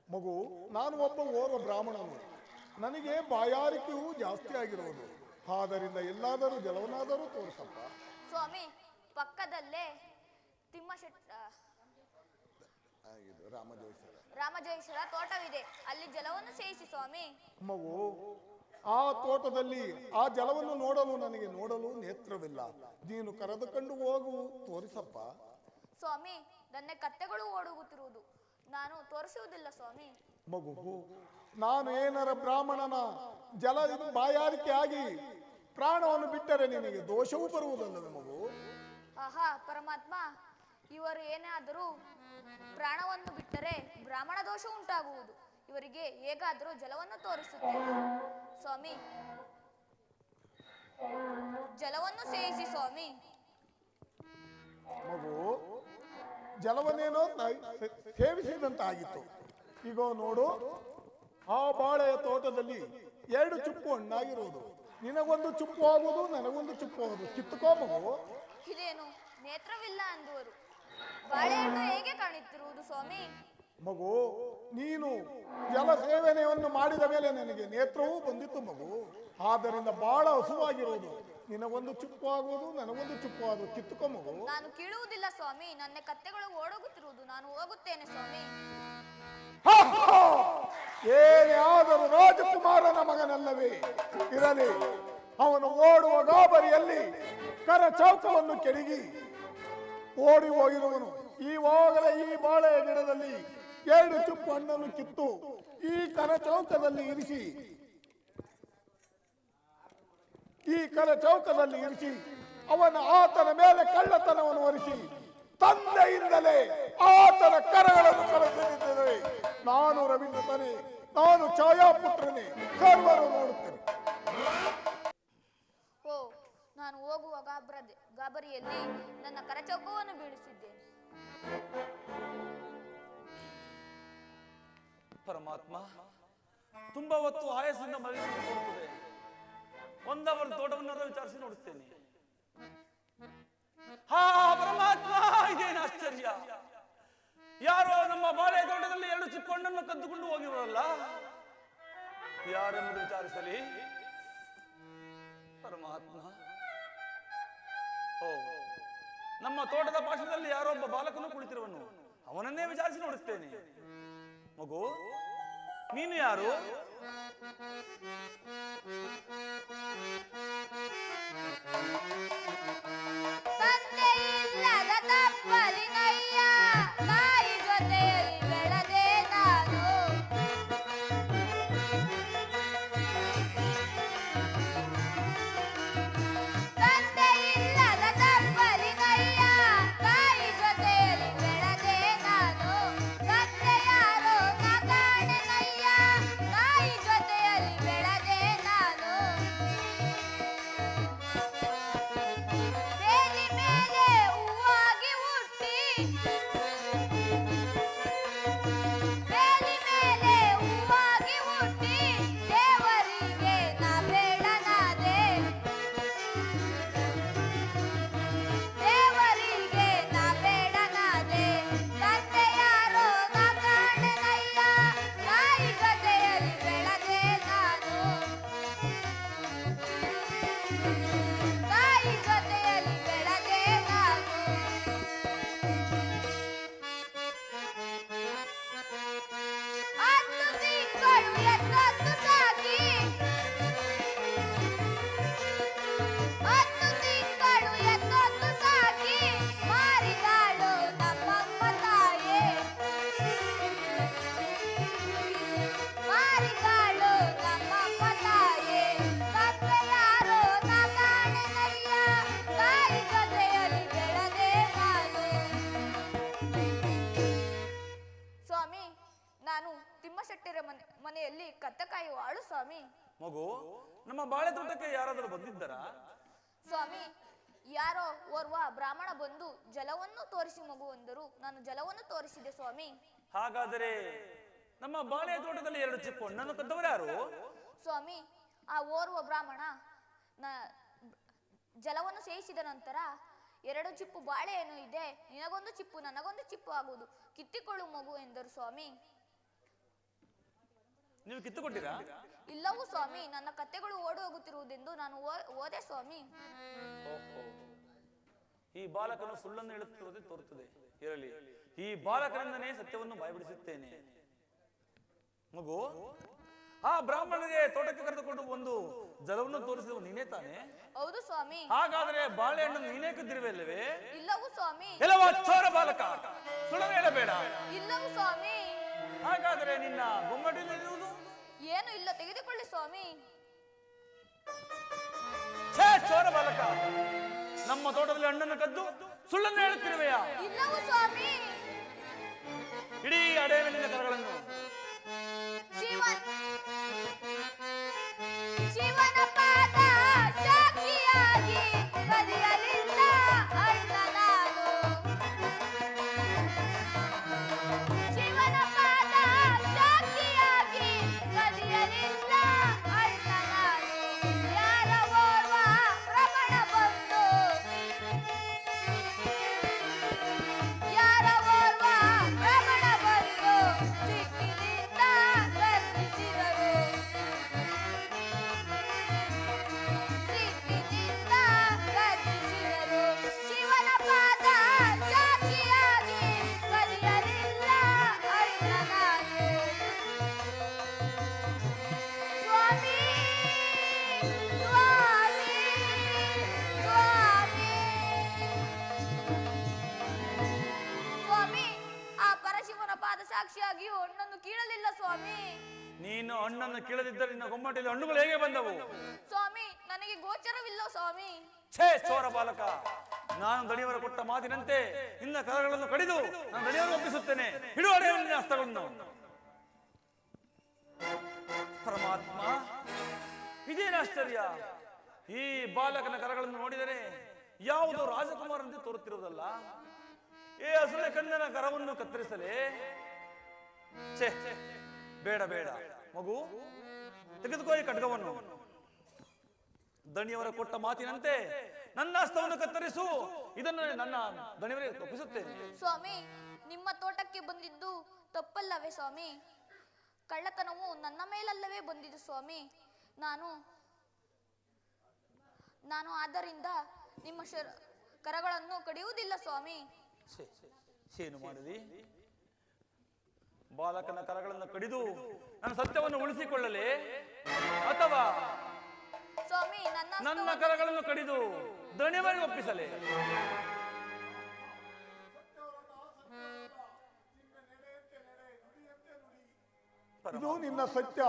ಮಗು, ನಾನು ಒಬ್ಬ ಓರ್ವ ಬ್ರಾಹ್ಮಣನು. ನನಗೆ ಬಾಯಾರಿಕೆಯೂ ಜಾಸ್ತಿ ಆಗಿರುವುದು. ಆದ್ದರಿಂದ ಎಲ್ಲಾದರೂ ಜಲವನ್ನಾದರೂ ತೋರಿಸಪ್ಪ. ಸ್ವಾಮಿ, ಪಕ್ಕದಲ್ಲೇ ರಾಮಜೋಯಿಸರ ತೋಟವಿದೆ, ಅಲ್ಲಿ ಜಲವನ್ನು ಸೇರಿಸಿ ಸ್ವಾಮಿ. ಮಗು, ಆ ತೋಟದಲ್ಲಿ ಆ ಜಲವನ್ನು ನೋಡಲು ನೇತ್ರವಿಲ್ಲ. ನೀನು ಕರೆದುಕೊಂಡು ಹೋಗು, ತೋರಿಸಪ್ಪ. ಸ್ವಾಮಿ, ನನ್ನ ಕತ್ತೆಗಳು ಓಡುಗುತ್ತಿರುವುದು, ನಾನು ತೋರಿಸುವುದಿಲ್ಲ ಸ್ವಾಮಿ. ಮಗು, ನಾನು ಏನರ ಬ್ರಾಹ್ಮಣನ ಜಲದಿಂದ ಬಾಯಾರಿಕೆ ಆಗಿ ಪ್ರಾಣವನ್ನು ಬಿಟ್ಟರೆ ನಿನಗೆ ದೋಷವೂ ಬರುವುದಲ್ಲವೇ ಮಗು? ಆಹಾ ಪರಮಾತ್ಮ, ಇವರು ಏನಾದರೂ ಪ್ರಾಣವನ್ನು ಬಿಟ್ಟರೆ ಬ್ರಾಹ್ಮಣ ದೋಷ ಉಂಟಾಗುವುದು. ಇವರಿಗೆ ಹೇಗಾದರೂ ಜಲವನ್ನು ತೋರಿಸುತ್ತೇನೆ ಸ್ವಾಮಿ. ಜಲವನ್ನು ಸೇವಿಸಿ ಸ್ವಾಮಿ. ಮಗು, ಜಲವನ್ನೇನೋ ಸೇವಿಸಿದಂತಾಗಿತ್ತು. ಈಗ ನೋಡು, ಆ ಬಾಳೆಯ ತೋಟದಲ್ಲಿ 2 ಚುಪ್ಪು ಹಣ್ಣಾಗಿರುವುದು. ನಿನಗೊಂದು ಚುಪ್ಪು ಆಗುವುದು, ನನಗೊಂದು ಚುಪ್ಪು ಆಗುವುದು. ಕಿತ್ತುಕೋ ಮಗು. ಇದೇನು ನೇತ್ರವಿಲ್ಲ ಅಂದುವರು, ಬಾಳೆಹಣ್ಣು ಹೇಗೆ ಕಾಣುತ್ತಿರುವುದು ಸ್ವಾಮಿ? ಮಗು, ನೀನು ಜಲ ಸೇವನೆಯನ್ನು ಮಾಡಿದ ಮೇಲೆ ನನಗೆ ನೇತ್ರವೂ ಬಂದಿತ್ತು ಮಗು. ಆದ್ದರಿಂದ ಬಹಳ ಹಸುವಾಗಿರುವುದು. ನಿನಗೊಂದು ಚುಪ್ಪು ಆಗುವುದು, ನನಗೊಂದು ಚುಪ್ಪು ಆಗುವುದು. ಕಿತ್ತುಕೋ ಮಗು. ನಾನು ಕೀಳುವುದಿಲ್ಲ ಸ್ವಾಮಿ, ನನ್ನ ಕತ್ತೆಗಳು ಓಡೋಗುತ್ತಿರುವುದು, ನಾನು ಹೋಗುತ್ತೇನೆ ಸ್ವಾಮಿ. ಏನೇ ಆದರೂ ರಾಜಕುಮಾರನ ಮಗನಲ್ಲವೇ ಇರಲಿ. ಅವನು ಓಡುವ ಗಾಬರಿಯಲ್ಲಿ ಕರ ಚೌಕವನ್ನು ಕೆಡಗಿ ಓಡಿ ಹೋಗಿರುವನು. ಈವಾಗಲೇ ಈ ಬಾಳೆಯ ಗಿಡದಲ್ಲಿ 2 ಚುಪ್ಪು ಹಣ್ಣನ್ನು ಕಿತ್ತು ಈ ಕರ ಚೌಕದಲ್ಲಿ ಇರಿಸಿ ಆತನ ಮೇಲೆ ಕಳ್ಳತನವನ್ನು ಹೊರಿಸಿ ತಂದೆಯಿಂದಲೇ ಆತನ ಕರಗಳನ್ನು ಕಳಿಸಿದ್ದೇವೆ. ನಾನು ರವೀಂದ್ರನೇ, ನಾನು ಛಾಯಾಪುತ್ರನೇ, ಸರ್ವರು ನೋಡುತ್ತೇನೆ. ಓ, ನಾನು ಹೋಗುವ ಗಾಬರಿಯಲ್ಲಿ ನನ್ನ ಕರಚೌಕವನ್ನು ಬೀಳಿಸಿದ್ದೇನೆ. ಪರಮಾತ್ಮ, ತುಂಬಾ ಹೊತ್ತು ಆಯಸ್ಸಿಂದ ಮಲಗಿರುತ್ತದೆ. ಒಂದವರ ತೋಟವನ್ನಾದ್ರೂ ವಿಚಾರಿಸಿ ನೋಡುತ್ತೇನೆ. ಹಾ ಪರಮಾತ್ಮ, ಇದೇನು ಆಶ್ಚರ್ಯ! ಯಾರೋ ನಮ್ಮ ಬಾಳೆ ತೋಟದಲ್ಲಿ 2 ಚಿಪ್ಪಣ್ಣನ್ನು ಕದ್ದುಕೊಂಡು ಹೋಗಿರೋಲ್ಲ. ಯಾರೆಂಬುದು ವಿಚಾರಿಸಲಿ. ಪರಮಾತ್ಮ, ಓ, ನಮ್ಮ ತೋಟದ ಪಾರ್ಶ್ವದಲ್ಲಿ ಯಾರೊಬ್ಬ ಬಾಲಕನು ಕುಳಿತಿರುವನು. ಅವನನ್ನೇ ವಿಚಾರಿಸಿ ನೋಡುತ್ತೇನೆ. ಮಗು, ನೀನು ಯಾರು? ತಂದೆಯಿಲ್ಲದ ತಪ್ಪಲಿನಯ್ಯ, ತಾಯಿ ಜೊತೆಯಲ್ಲಿ ಬೆಳೆದೆ ನಾನು. ತಂದೆಯಿಲ್ಲದ ತಪ್ಪಲಿನಯ್ಯ, ತಾಯಿ ಜೊತೆಯಲ್ಲಿ ಬೆಳೆದೆ ನಾನು. ತಂದೆ ಯಾರೋ ನಾ ಕಾಣೆನಯ್ಯ, ತಾಯಿ ಜೊತೆಯಲ್ಲಿ ಬೆಳೆದೆ ನಾನು. ತಿಮ್ಮಶೆಟ್ಟರ ಮನೆಯಲ್ಲಿ ಕತ್ತೆ ಕಾಯುವ ಆಳು ಸ್ವಾಮಿ. ಮಗು, ನಮ್ಮ ಬಾಳೆ ತೋಟಕ್ಕೆ ಯಾರಾದರೂ ಬಂದಿದ್ದಾರಾ? ಸ್ವಾಮಿ, ಯಾರೋ ಓರ್ವ ಬ್ರಾಹ್ಮಣ ಬಂದು ಜಲವನ್ನು ತೋರಿಸಿ ಮಗು ಅಂದರು. ನಾನು ಜಲವನ್ನು ತೋರಿಸಿದೆ ಸ್ವಾಮಿ. ಹಾಗಾದರೆ ನಮ್ಮ ಬಾಳೆ ತೋಟದಲ್ಲಿ 2 ಚಿಪ್ಪು ಹಣ್ಣನ್ನು ಕದ್ದವರು ಯಾರು? ಸ್ವಾಮಿ, ಆ ಓರ್ವ ಬ್ರಾಹ್ಮಣ ಜಲವನ್ನು ಸೇವಿಸಿದ ನಂತರ 2 ಚಿಪ್ಪು ಬಾಳೆಹಣ್ಣು ಇದೆ, ನಿನಗೊಂದು ಚಿಪ್ಪು ನನಗೊಂದು ಚಿಪ್ಪು ಆಗುವುದು, ಕಿತ್ತಿಕೊಳ್ಳು ಮಗು ಎಂದರು ಸ್ವಾಮಿ. ನೀವು ಕಿತ್ತುಕೊಟ್ಟಿರಾ? ಇಲ್ಲವೂ ಸ್ವಾಮಿ, ನನ್ನ ಕತ್ತೆಗಳು ಓಡಿ ಹೋಗುತ್ತಿರುವುದೆಂದು ನಾನು ಓದೆ ಸ್ವಾಮಿ. ಓಹೋ, ಈ ಬಾಲಕನು ಸುಳ್ಳನ್ನು ಹೇಳುತ್ತಿರುವುದೇ ತೋರುತ್ತದೆ. ಇರಲಿ, ಈ ಬಾಲಕನಿಂದನೇ ಸತ್ಯವನ್ನು ಬಾಯ್ಬಿಡಿಸುತ್ತೇನೆ. ಮಗು, ಆ ಬ್ರಾಹ್ಮಣನಿಗೆ ತೋಟಕ್ಕೆ ಕರೆದುಕೊಂಡು ಬಂದು ಜಲವನ್ನು ತೋರಿಸಿದವು ನೀನೇ ತಾನೆ? ಹೌದು ಸ್ವಾಮಿ. ಹಾಗಾದರೆ ಬಾಳೆಹಣ್ಣು ನೀನೇ ಕದ್ದಿರುವಲ್ಲವೇ? ಇಲ್ಲವೂ ಸ್ವಾಮಿ. ಎಲ್ಲವ ಚೋರ ಬಾಲಕ, ಸುಳ್ಳನ್ನು ಹೇಳಬೇಡ. ಇಲ್ಲವೂ ಸ್ವಾಮಿ. ಹಾಗಾದರೆ ನಿನ್ನ ಬೊಮ್ಮಡಿಯಲ್ಲಿರುವುದು? ಏನು ಇಲ್ಲ, ತೆಗೆದುಕೊಳ್ಳಿ ಸ್ವಾಮಿ. ಛೇ ಚೋರ ಬಾಲಕ, ನಮ್ಮ ತೋಟದಲ್ಲಿ ಹಣ್ಣನ್ನು ಕದ್ದು ಸುಳ್ಳನ್ನು ಹೇಳುತ್ತಿರುವೆಯಾ? ಇಲ್ಲವೂ ಸ್ವಾಮಿ. ಇಡೀ ಅಡವಿನ ಕರಗಳನ್ನು ಶಿವನ ಪಾದ ಸಾಕ್ಷಿಯಾಗಿ ಕದಿಯಲಿಲ್ಲ ಅಣ್ಣ ನಾನು. ಶಿವನ ಪಾದ ಸಾಕ್ಷಿಯಾಗಿ ಕದಿಯಲಿಲ್ಲ ಅಣ್ಣ ನಾನು. ಯಾರ ಓರ್ವ ಪ್ರಮಾಣ ಬಂದು ಯಾರ ಓರ್ವ ಪ್ರಮಾಣ ಬಂದು ಸಿಕ್ಕಿನಿಂದ ಗರ್ಜಿಸಿದರು. ಸಿಕ್ಕಿನಿಂದ ಗರ್ಜಿಸಿದರು. ಶಿವನ ಪಾದ ಸಾಕ್ಷಿಯಾಗಿ ಕದಿಯಲಿಲ್ಲ ಅಣ್ಣ ನಾನು. ಸ್ವಾಮಿ ಸ್ವಾಮಿ ಸ್ವಾಮಿ ಸ್ವಾಮಿ, ಆ ಪರಶಿವನ ಪಾದ ಸಾಕ್ಷಿಯಾಗಿಯೂ ಹಣ್ಣನ್ನು ಕೀಳಲಿಲ್ಲ ಸ್ವಾಮಿ. ನೀನು ಹಣ್ಣನ್ನು ಕೀಳದಿದ್ದರೆ ನಿನ್ನ ಗೊಮ್ಮಟೆಯಲ್ಲಿ ಹಣ್ಣುಗಳು ಹೇಗೆ ಬಂದವು? ಸ್ವಾಮಿ, ನನಗೆ ಗೋಚರವಿಲ್ಲ ಸ್ವಾಮಿ. ಛೇ ಚೋರ ಬಾಲಕ, ನಾನು ದಣಿಯವರ ಕೊಟ್ಟ ಮಾತಿನಂತೆ ನಿನ್ನ ಕರಗಳನ್ನು ಕಡಿದು ನಾನು ದಣಿಯವರು ಒಪ್ಪಿಸುತ್ತೇನೆ. ಹಿಡು ಅಡೆಯ ಹಸ್ತಗಳನ್ನು. ಪರಮಾತ್ಮ, ಇದೇನು ಆಶ್ಚರ್ಯ! ಈ ಬಾಲಕನ ಕರಗಳನ್ನು ನೋಡಿದರೆ ಯಾವುದೋ ರಾಜಕುಮಾರಂತೆ ತೋರುತ್ತಿರುವುದಲ್ಲ. ಏ ಹಸುಳೆ ಕಣ್ಣನ ಕರವನ್ನು ಕತ್ತರಿಸಲೇ? ಛೇ, ಬೇಡ ಬೇಡ ಮಗು, ತೆಗೆದುಕೋ ಈ ಖಡ್ಗವನ್ನು. ದಣಿಯವರ ಕೊಟ್ಟ ಮಾತಿನಂತೆ ನನ್ನ ಹಸ್ತವನ್ನು ಕತ್ತರಿಸು. ಇದನ್ನು ನನ್ನ ದಣಿಯವರಿಗೆ ಒಪ್ಪಿಸುತ್ತೇನೆ. ಸ್ವಾಮಿ, ನಿಮ್ಮ ತೋಟಕ್ಕೆ ಬಂದಿದ್ದು ತಪ್ಪಲ್ಲವೇ ಸ್ವಾಮಿ? ಕಳ್ಳತನವು ನನ್ನ ಮೇಲಲ್ಲವೇ ಬಂದಿದ್ದು ಸ್ವಾಮಿ. ನಾನು ಆದ್ದರಿಂದ ನಿಮ್ಮ ಕರಗಳನ್ನು ಕಡಿಯುವುದಿಲ್ಲ ಸ್ವಾಮಿ. ಏನು ಮಾಡಲಿ? ಬಾಲಕನ ಕರಗಳನ್ನು ಕಡಿದು ನನ್ನ ಸತ್ಯವನ್ನು ಉಳಿಸಿಕೊಳ್ಳಲೇ, ಅಥವಾ ಸ್ವಾಮಿ ನನ್ನ ಕರಗಳನ್ನು ಕಡಿದು ದಣಿಯವರಿಗೆ ಒಪ್ಪಿಸಲೇ? ಇದು ನಿನ್ನ ಸತ್ಯ.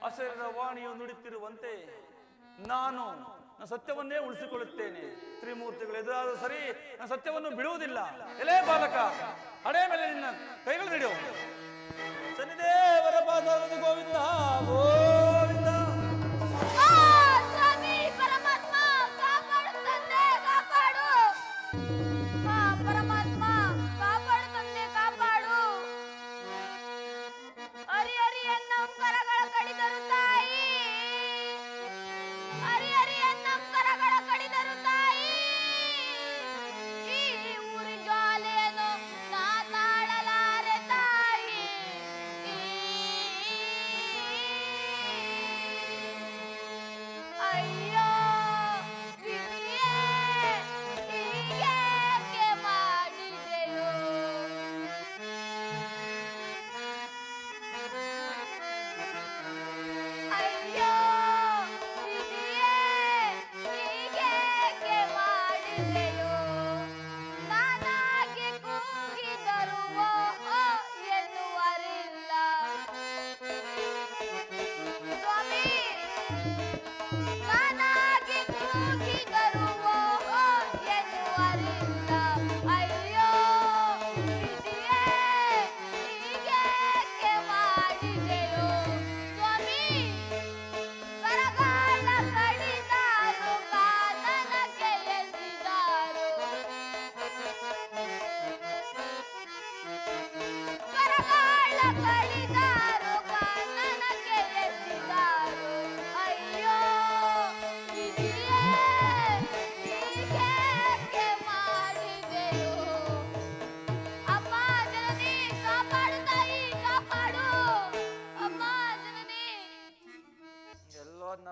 ಅಶರೀರ ವಾಣಿಯು ನುಡಿತಿರುವಂತೆ ನಾನು ನನ್ನ ಸತ್ಯವನ್ನೇ ಉಳಿಸಿಕೊಳ್ಳುತ್ತೇನೆ. ತ್ರಿಮೂರ್ತಿಗಳು ಎದುರಾದರೂ ಸರಿ, ನನ್ನ ಸತ್ಯವನ್ನು ಬಿಡುವುದಿಲ್ಲ. ಎಲೇ ಬಾಲಕ, ಹಣೆ ಮೇಲೆ ನಿನ್ನ ಕೈಗಳು ಹಿಡಿಯು. ಶನಿದೇವರ ಪಾದವನ್ನು ಗೋವಿಂದ ಗೋವಿಂದ. ಸ್ವಾಮಿ ಪರಮಾತ್ಮ, ಕಾಪಾಡು ತಂದೆ, ಕಾಪಾಡು. ಪರಮಾತ್ಮ, ಕಾಪಾಡು ತಂದೆ, ಕಾಪಾಡು. ಹರಿ ಹರಿ ಎನ್ನಂ ಕರಗಳ ಕಡಿದರು ತಾಯಿ, ಹರಿ ಹರಿ ಎನ್ನಂ ಕರಗಳ ಕಡಿದರು ತಾಯಿ. ಈ ಊರಿ ಜ್ವಾಲೆಯನ್ನು ನಾ ತಾಳಲಾರೆ ತಾಯಿ. ಈ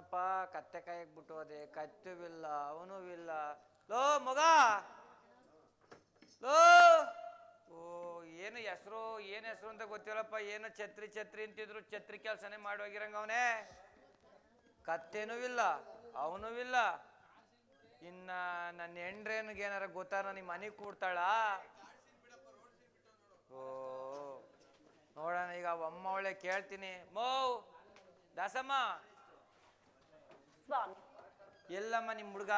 ನೋಡಪ್ಪ ಕತ್ತೆ ಕಾಯಕ್ ಬಿಟ್ಟು ಹೋದೆ, ಕತ್ತುವಿಲ್ಲ ಅವನೂ ಇಲ್ಲ. ಲೋ ಮಗ, ಲೋ, ಓ ಏನು ಹೆಸರು ಅಂತ ಗೊತ್ತಿಲ್ಲಪ್ಪ. ಏನು ಛತ್ರಿ ಅಂತಿದ್ರು, ಛತ್ರಿ ಕೆಲಸನೇ ಮಾಡೋಗಿರಂಗ ಅವನೇ. ಕತ್ತೇನೂ ಇಲ್ಲ ಅವನೂ ಇಲ್ಲ. ಇನ್ನ ನನ್ನ ಹೆಂಡ್ರೇನಿಗೆ ಏನಾರ ಗೊತ್ತಾರ ನಿಮ್ಮ ಮನೆಗೆ ಕೂಡ್ತಾಳ? ಓ ನೋಡೋಣ ಈಗ ಅಮ್ಮ ಒಳ್ಳೆ ಕೇಳ್ತೀನಿ. ದಾಸಮ್ಮ, ಸ್ವಾಮಿ ಎಲ್ಲಮ್ಮ ನಿಮ್ಮ ಹುಡುಗ?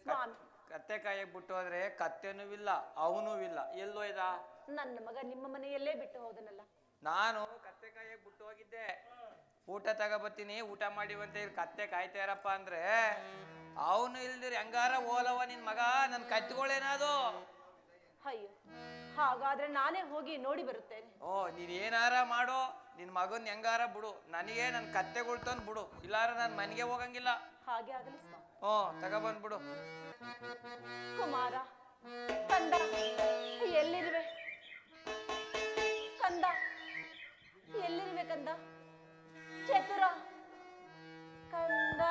ಸ್ವಾಮಿ, ಕತ್ತೆ ಕಾಯಕ್ ಬಿಟ್ಟು ಹೋದ್ರೆ ಕತ್ತೆನೂ ಇಲ್ಲ ಅವನೂ ಇಲ್ಲ, ಎಲ್ಲೋ ಇದ? ನನ್ನ ಮಗ ನಿಮ್ಮ ಮನೆಯಲ್ಲೇ ಬಿಟ್ಟು ಹೋದನಲ್ಲ. ನಾನು ಕತ್ತೆ ಕಾಯಕ್ ಬಿಟ್ಟು ಹೋಗಿದ್ದೆ. ಊಟ ತಗೋಬತ್ತೀನಿ, ಊಟ ಮಾಡಿವಂತ ಇಲ್ಲಿ ಕತ್ತೆ ಕಾಯ್ತಾರಪ್ಪ ಅಂದ್ರೆ ಅವನು ಇಲ್ದಿರಿ ಹೆಂಗಾರ ಓಲವ ನಿನ್ ಮಗ. ನನ್ ಕತ್ತೆಗಳೇನಾದು? ಅಯ್ಯೋ, ಹಾಗಾದ್ರೆ ನಾನೇ ಹೋಗಿ ನೋಡಿ ಬರುತ್ತೇನೆ. ಓ ನೀನ್ ಏನಾರ ಮಾಡೋ, ನಿನ್ ಮಗನ್ ಹೆಂಗಾರ ಬಿಡು, ನನಗೆ ನನ್ ಕತ್ತೆಗಳು ತಂದು ಬಿಡು, ಇಲ್ಲಾರ ನಾನು ಮನೆಗೆ ಹೋಗಂಗಿಲ್ಲ. ಹಾಗೆ ಆಗಲಿ ಸ್ವಾಮಿ. ತಗೊಬಂದ್ಬಿಡು. ಕುಮಾರ, ಕಂದ ಎಲ್ಲಿರುವೆ? ಕಂದ ಎಲ್ಲಿರುವೆ? ಕಂದ ಚತುರ, ಕಂದ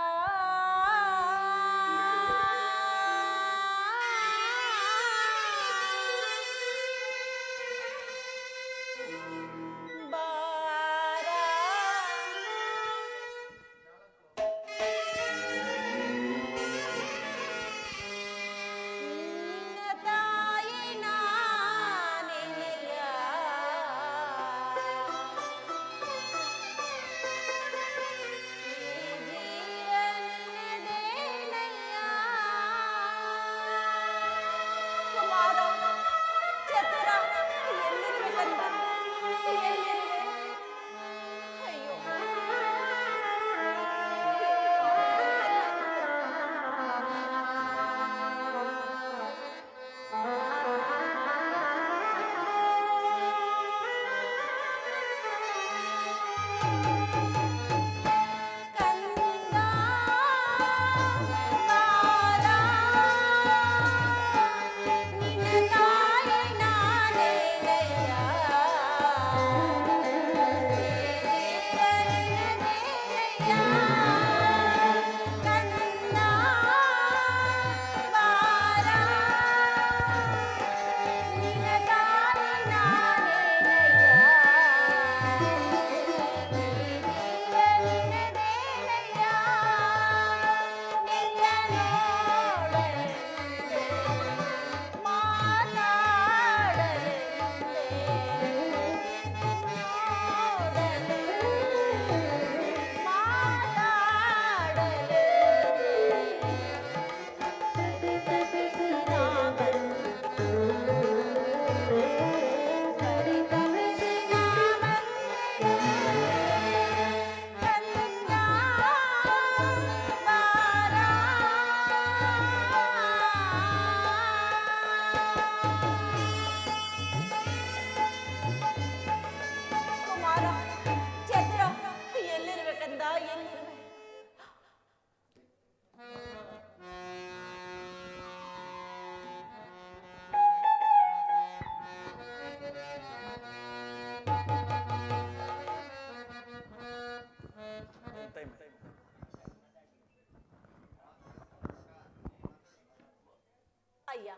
ಅಯ್ಯ,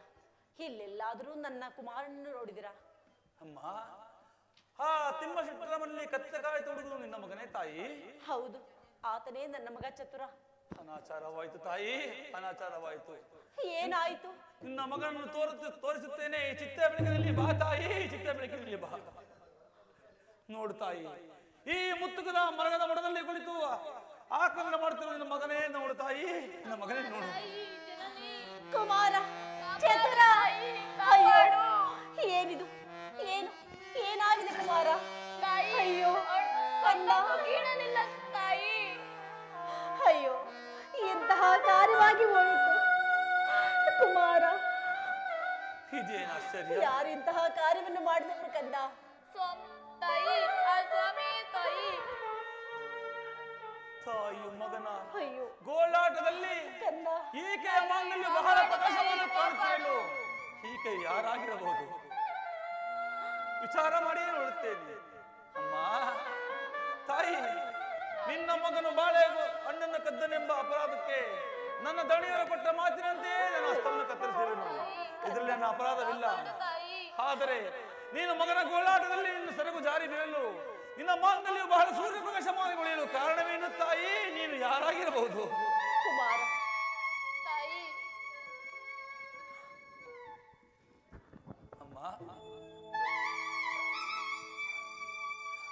ಇಲ್ಲೆಲ್ಲಾದ್ರೂ ನನ್ನ ಕುಮಾರನನ್ನು ನೋಡಿದಿರಾ? ಅಮ್ಮ, ಆ ತಿಮ್ಮ ಶೆಟ್ಟರ ಮನೆಯಲ್ಲಿ ಕತ್ತೆಕಾಯಿ ತೊಡಗುದು ನಿನ್ನ ಮಗನೇ ತಾಯಿ? ಹೌದು, ಆತನೇ ನನ್ನ ಮಗ ಚತುರ. ಅನಾಚಾರವಾಯ್ತು ತಾಯಿ, ಅನಾಚಾರವಾಯ್ತು. ಏನಾಯ್ತು? ನಿನ್ನ ಮಗನನ್ನು ತೋರಿಸುತ್ತೇನೆ. ಚಿತ್ತೆ ಬೆಳಕಿನಲ್ಲಿ ಬಾ ತಾಯಿ, ಚಿತ್ತೆ ಬೆಳಕಿನಲ್ಲಿ ಬಾ. ನೋಡು ತಾಯಿ, ಈ ಮುತ್ತುಕದ ಮರಗದ ಮಠದಲ್ಲಿ ಕುಳಿತು ಆಕ್ರಮಣ ಮಾಡ್ತಿರುವ ನಿನ್ನ ಮಗನೇ ನೋಡು ತಾಯಿ, ನಿನ್ನ ಮಗನೇ ನೋಡು. ಕುಮಾರ, ಚತುರ, ಅಯ್ಯೋ, ಏನಿದು? ಏನಾಗಿದೆ ಕುಮಾರ? ಅಯ್ಯೋ, ಕೀಳಲಿಲ್ಲ ತಾಯಿ. ಅಯ್ಯೋ, ಎಂತಹ ಕಾರ್ಯವಾಗಿ ಹೋಯಿತು ಕುಮಾರ. ಇದೇನು ಆಶ್ಚರ್ಯ! ಯಾರು ಇಂತಹ ಕಾರ್ಯವನ್ನು ಮಾಡಿದವರು ಕಂದ? ತಾಯಿ ಮಗನ ಅಯ್ಯೋ ಗೋಳಾಟದಲ್ಲಿ ಕಂದ, ಈಕೆಯ ಮಾಂಗಲ್ಯ ಬಹಳ ಪ್ರಕಾಶವನ್ನು ಕಾಣುತ್ತೇಳು. ಈಕೆ ಯಾರಾಗಿರಬಹುದು? ವಿಚಾರ ಮಾಡಿ ನೋಡುತ್ತೇನೆ. ಅಮ್ಮ ತಾಯಿ, ನಿನ್ನ ಮಗನು ಬಾಳೆ ಹಣ್ಣನ್ನು ಕದ್ದನೆಂಬ ಅಪರಾಧಕ್ಕೆ ನನ್ನ ದಣಿಯರು ಕೊಟ್ಟ ಮಾತಿನಂತೆಯೇ ನನ್ನ ಹಸ್ತವನ್ನು ಕತ್ತರಿಸಿರುವೆನು. ಇದರಲ್ಲಿ ನನ್ನ ಅಪರಾಧವಿಲ್ಲ. ಆದರೆ ನೀನು ಮಗನ ಗೋಳಾಟದಲ್ಲಿ ನಿನ್ನ ಸೆರಗು ಜಾರಿ ಬೀಳಲು, ನಿನ್ನ ಮಾಂಗಲ್ಯವು ಬಹಳ ಸೂರ್ಯಪ್ರಕಾಶಮಾನಗೊಳಿಯಲು ಕಾರಣವೇನು ತಾಯಿ? ನೀನು ಯಾರಾಗಿರಬಹುದು? ಕುಮಾರ, ಅಮ್ಮ,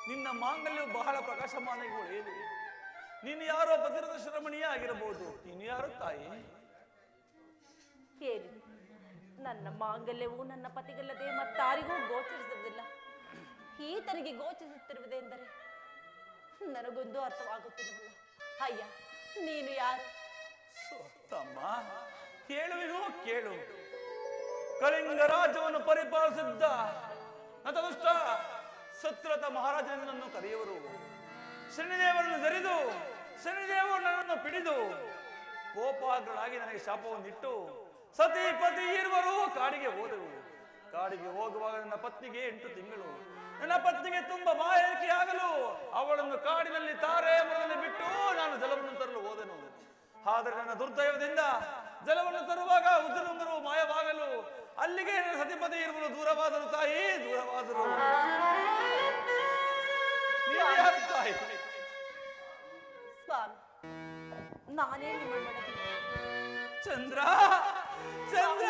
ನಿನ್ನ ಮಾಂಗಲ್ಯವು ಬಹಳ ಪ್ರಕಾಶಮಾನಗೊಳಿಯಲು ನೀನು ಯಾರೋ ಭದ್ರದ ಶ್ರಮಣೀಯ ಆಗಿರಬಹುದು. ನೀನು ಯಾರು ತಾಯಿ? ಕೇಳಿ, ನನ್ನ ಮಾಂಗಲ್ಯವು ನನ್ನ ಪತಿಗಲ್ಲದೆ ಮತ್ತಾರಿಗೂ ಗೋಚರಿಸುವುದಿಲ್ಲ. ಈತನಿಗೆ ಗೋಚರಿಸುತ್ತಿರುವುದೆಂದರೆ ನನಗೊಂದು ಅರ್ಥವಾಗುತ್ತಿರಲಿಲ್ಲ. ಅಯ್ಯ, ನೀನು ಯಾರು? ತಮ್ಮ, ಕೇಳುವೆನೋ ಕೇಳು. ಕಳಿಂಗ ರಾಜ್ಯವನ್ನು ಪರಿಪಾಲಿಸಿದ್ದ ನತದುಷ್ಟ ಸತ್ರತ ಮಹಾರಾಜನನ್ನು ಕರೆಯುವರು. ಶನಿದೇವರನ್ನು ಜರಿದು ಶನಿದೇವರು ನನ್ನನ್ನು ಪಿಡಿದು ಕೋಪಾಗ್ರರಾಗಿ ನನಗೆ ಶಾಪವನ್ನಿಟ್ಟು ಸತಿ ಪತಿ ಇರುವರು ಕಾಡಿಗೆ ಹೋದೆವು. ಕಾಡಿಗೆ ಹೋಗುವಾಗ ನನ್ನ ಪತ್ನಿಗೆ 8 ತಿಂಗಳು. ನನ್ನ ಪತ್ನಿಗೆ ತುಂಬಾ ಬಾಯಾರಿಕೆಯಾಗಲು ಅವಳನ್ನು ಕಾಡಿನಲ್ಲಿ ತಾರೆ ಮರದಲ್ಲಿ ಬಿಟ್ಟು ನಾನು ಜಲವನ್ನು ತರಲು ಹೋದೆನು. ಆದರೆ ನನ್ನ ದುರ್ದೈವದಿಂದ ಜಲವನ್ನು ತರುವಾಗ ಉದ್ದುನುಂಗರು ಮಾಯವಾಗಲು ಅಲ್ಲಿಗೆ ನನ್ನ ಸತಿಪತಿ ಇರುವರು ದೂರವಾದರು. ತಾಯಿ, ದೂರವಾದರು. ಯಾರು ತಾಯಿ? ಸ್ವಾಮಿ, ನಾನೇ ನಿಮ್ಮ ಮಡದಿ. ಚಂದ್ರ, ಚಂದ್ರ,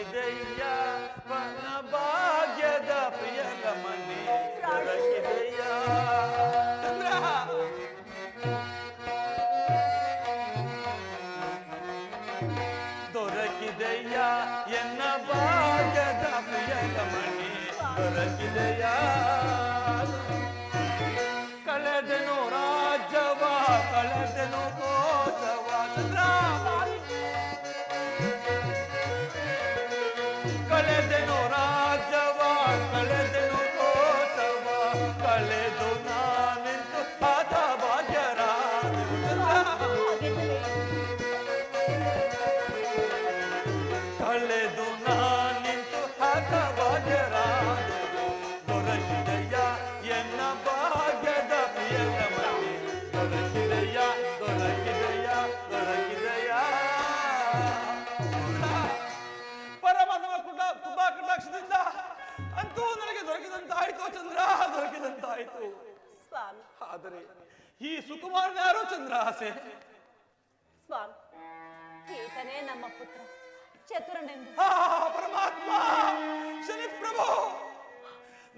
ಇದೆಯ ವನ ಭಾಗ್ಯದ ಪ್ರಿಯದ ಮನೆ ದೊರಕಿದೆಯ. ಚಂದ್ರ, ದೊರಕಿದೆಯ ಎನ್ನ ಭಾಗ್ಯದ ಪ್ರಿಯದ ಮನೆ ದೊರಕಿದೆಯ. ಕಳೆದೆನು ರಾಜ್ಯವ ಕಳೆದೆನು ಕೋಶವ. ಚಂದ್ರ, ಕಳೆದೆನು ರಾಜ್ಯವ ಕಳೆದೆನು ಕೋಶವ ಕಳೆದು ನಾನೆಂದು ಪಾದ ಭಾಗ್ಯರಾದ. ಕಳೆದು ನಾನೆಂದು ಪಾದ ಭಾಗ್ಯರಾದ. ದೊರಕಿದೆಯ ಎನ್ನ ಭಾಗ್ಯದ ಪ್ರಿಯದ ಮನೆ ದೊರಕಿದೆಯ, ದೊರಕಿದೆಯ, ದೊರಕಿದೆಯ. ಪರಮಾತ್ಮ ಕೃಪಾ ಕಟಾಕ್ಷದಿಂದ ಅಂತೂ ನನಗೆ ದೊರಕಿದಂತಾಯ್ತು. ಚಂದ್ರ, ದೊರಕಿದಂತಾಯ್ತು. ಸ್ವಾಮಿ, ಆದರೆ ಈ ಸುಕುಮಾರನ ಯಾರೋ ಚಂದ್ರಹಾಸೆ? ಸ್ವಾಮಿ, ಈತನೇ ನಮ್ಮ ಪುತ್ರ ಚತುರನೆಂದು. ಪರಮಾತ್ಮ, ಶನಿ ಪ್ರಭು,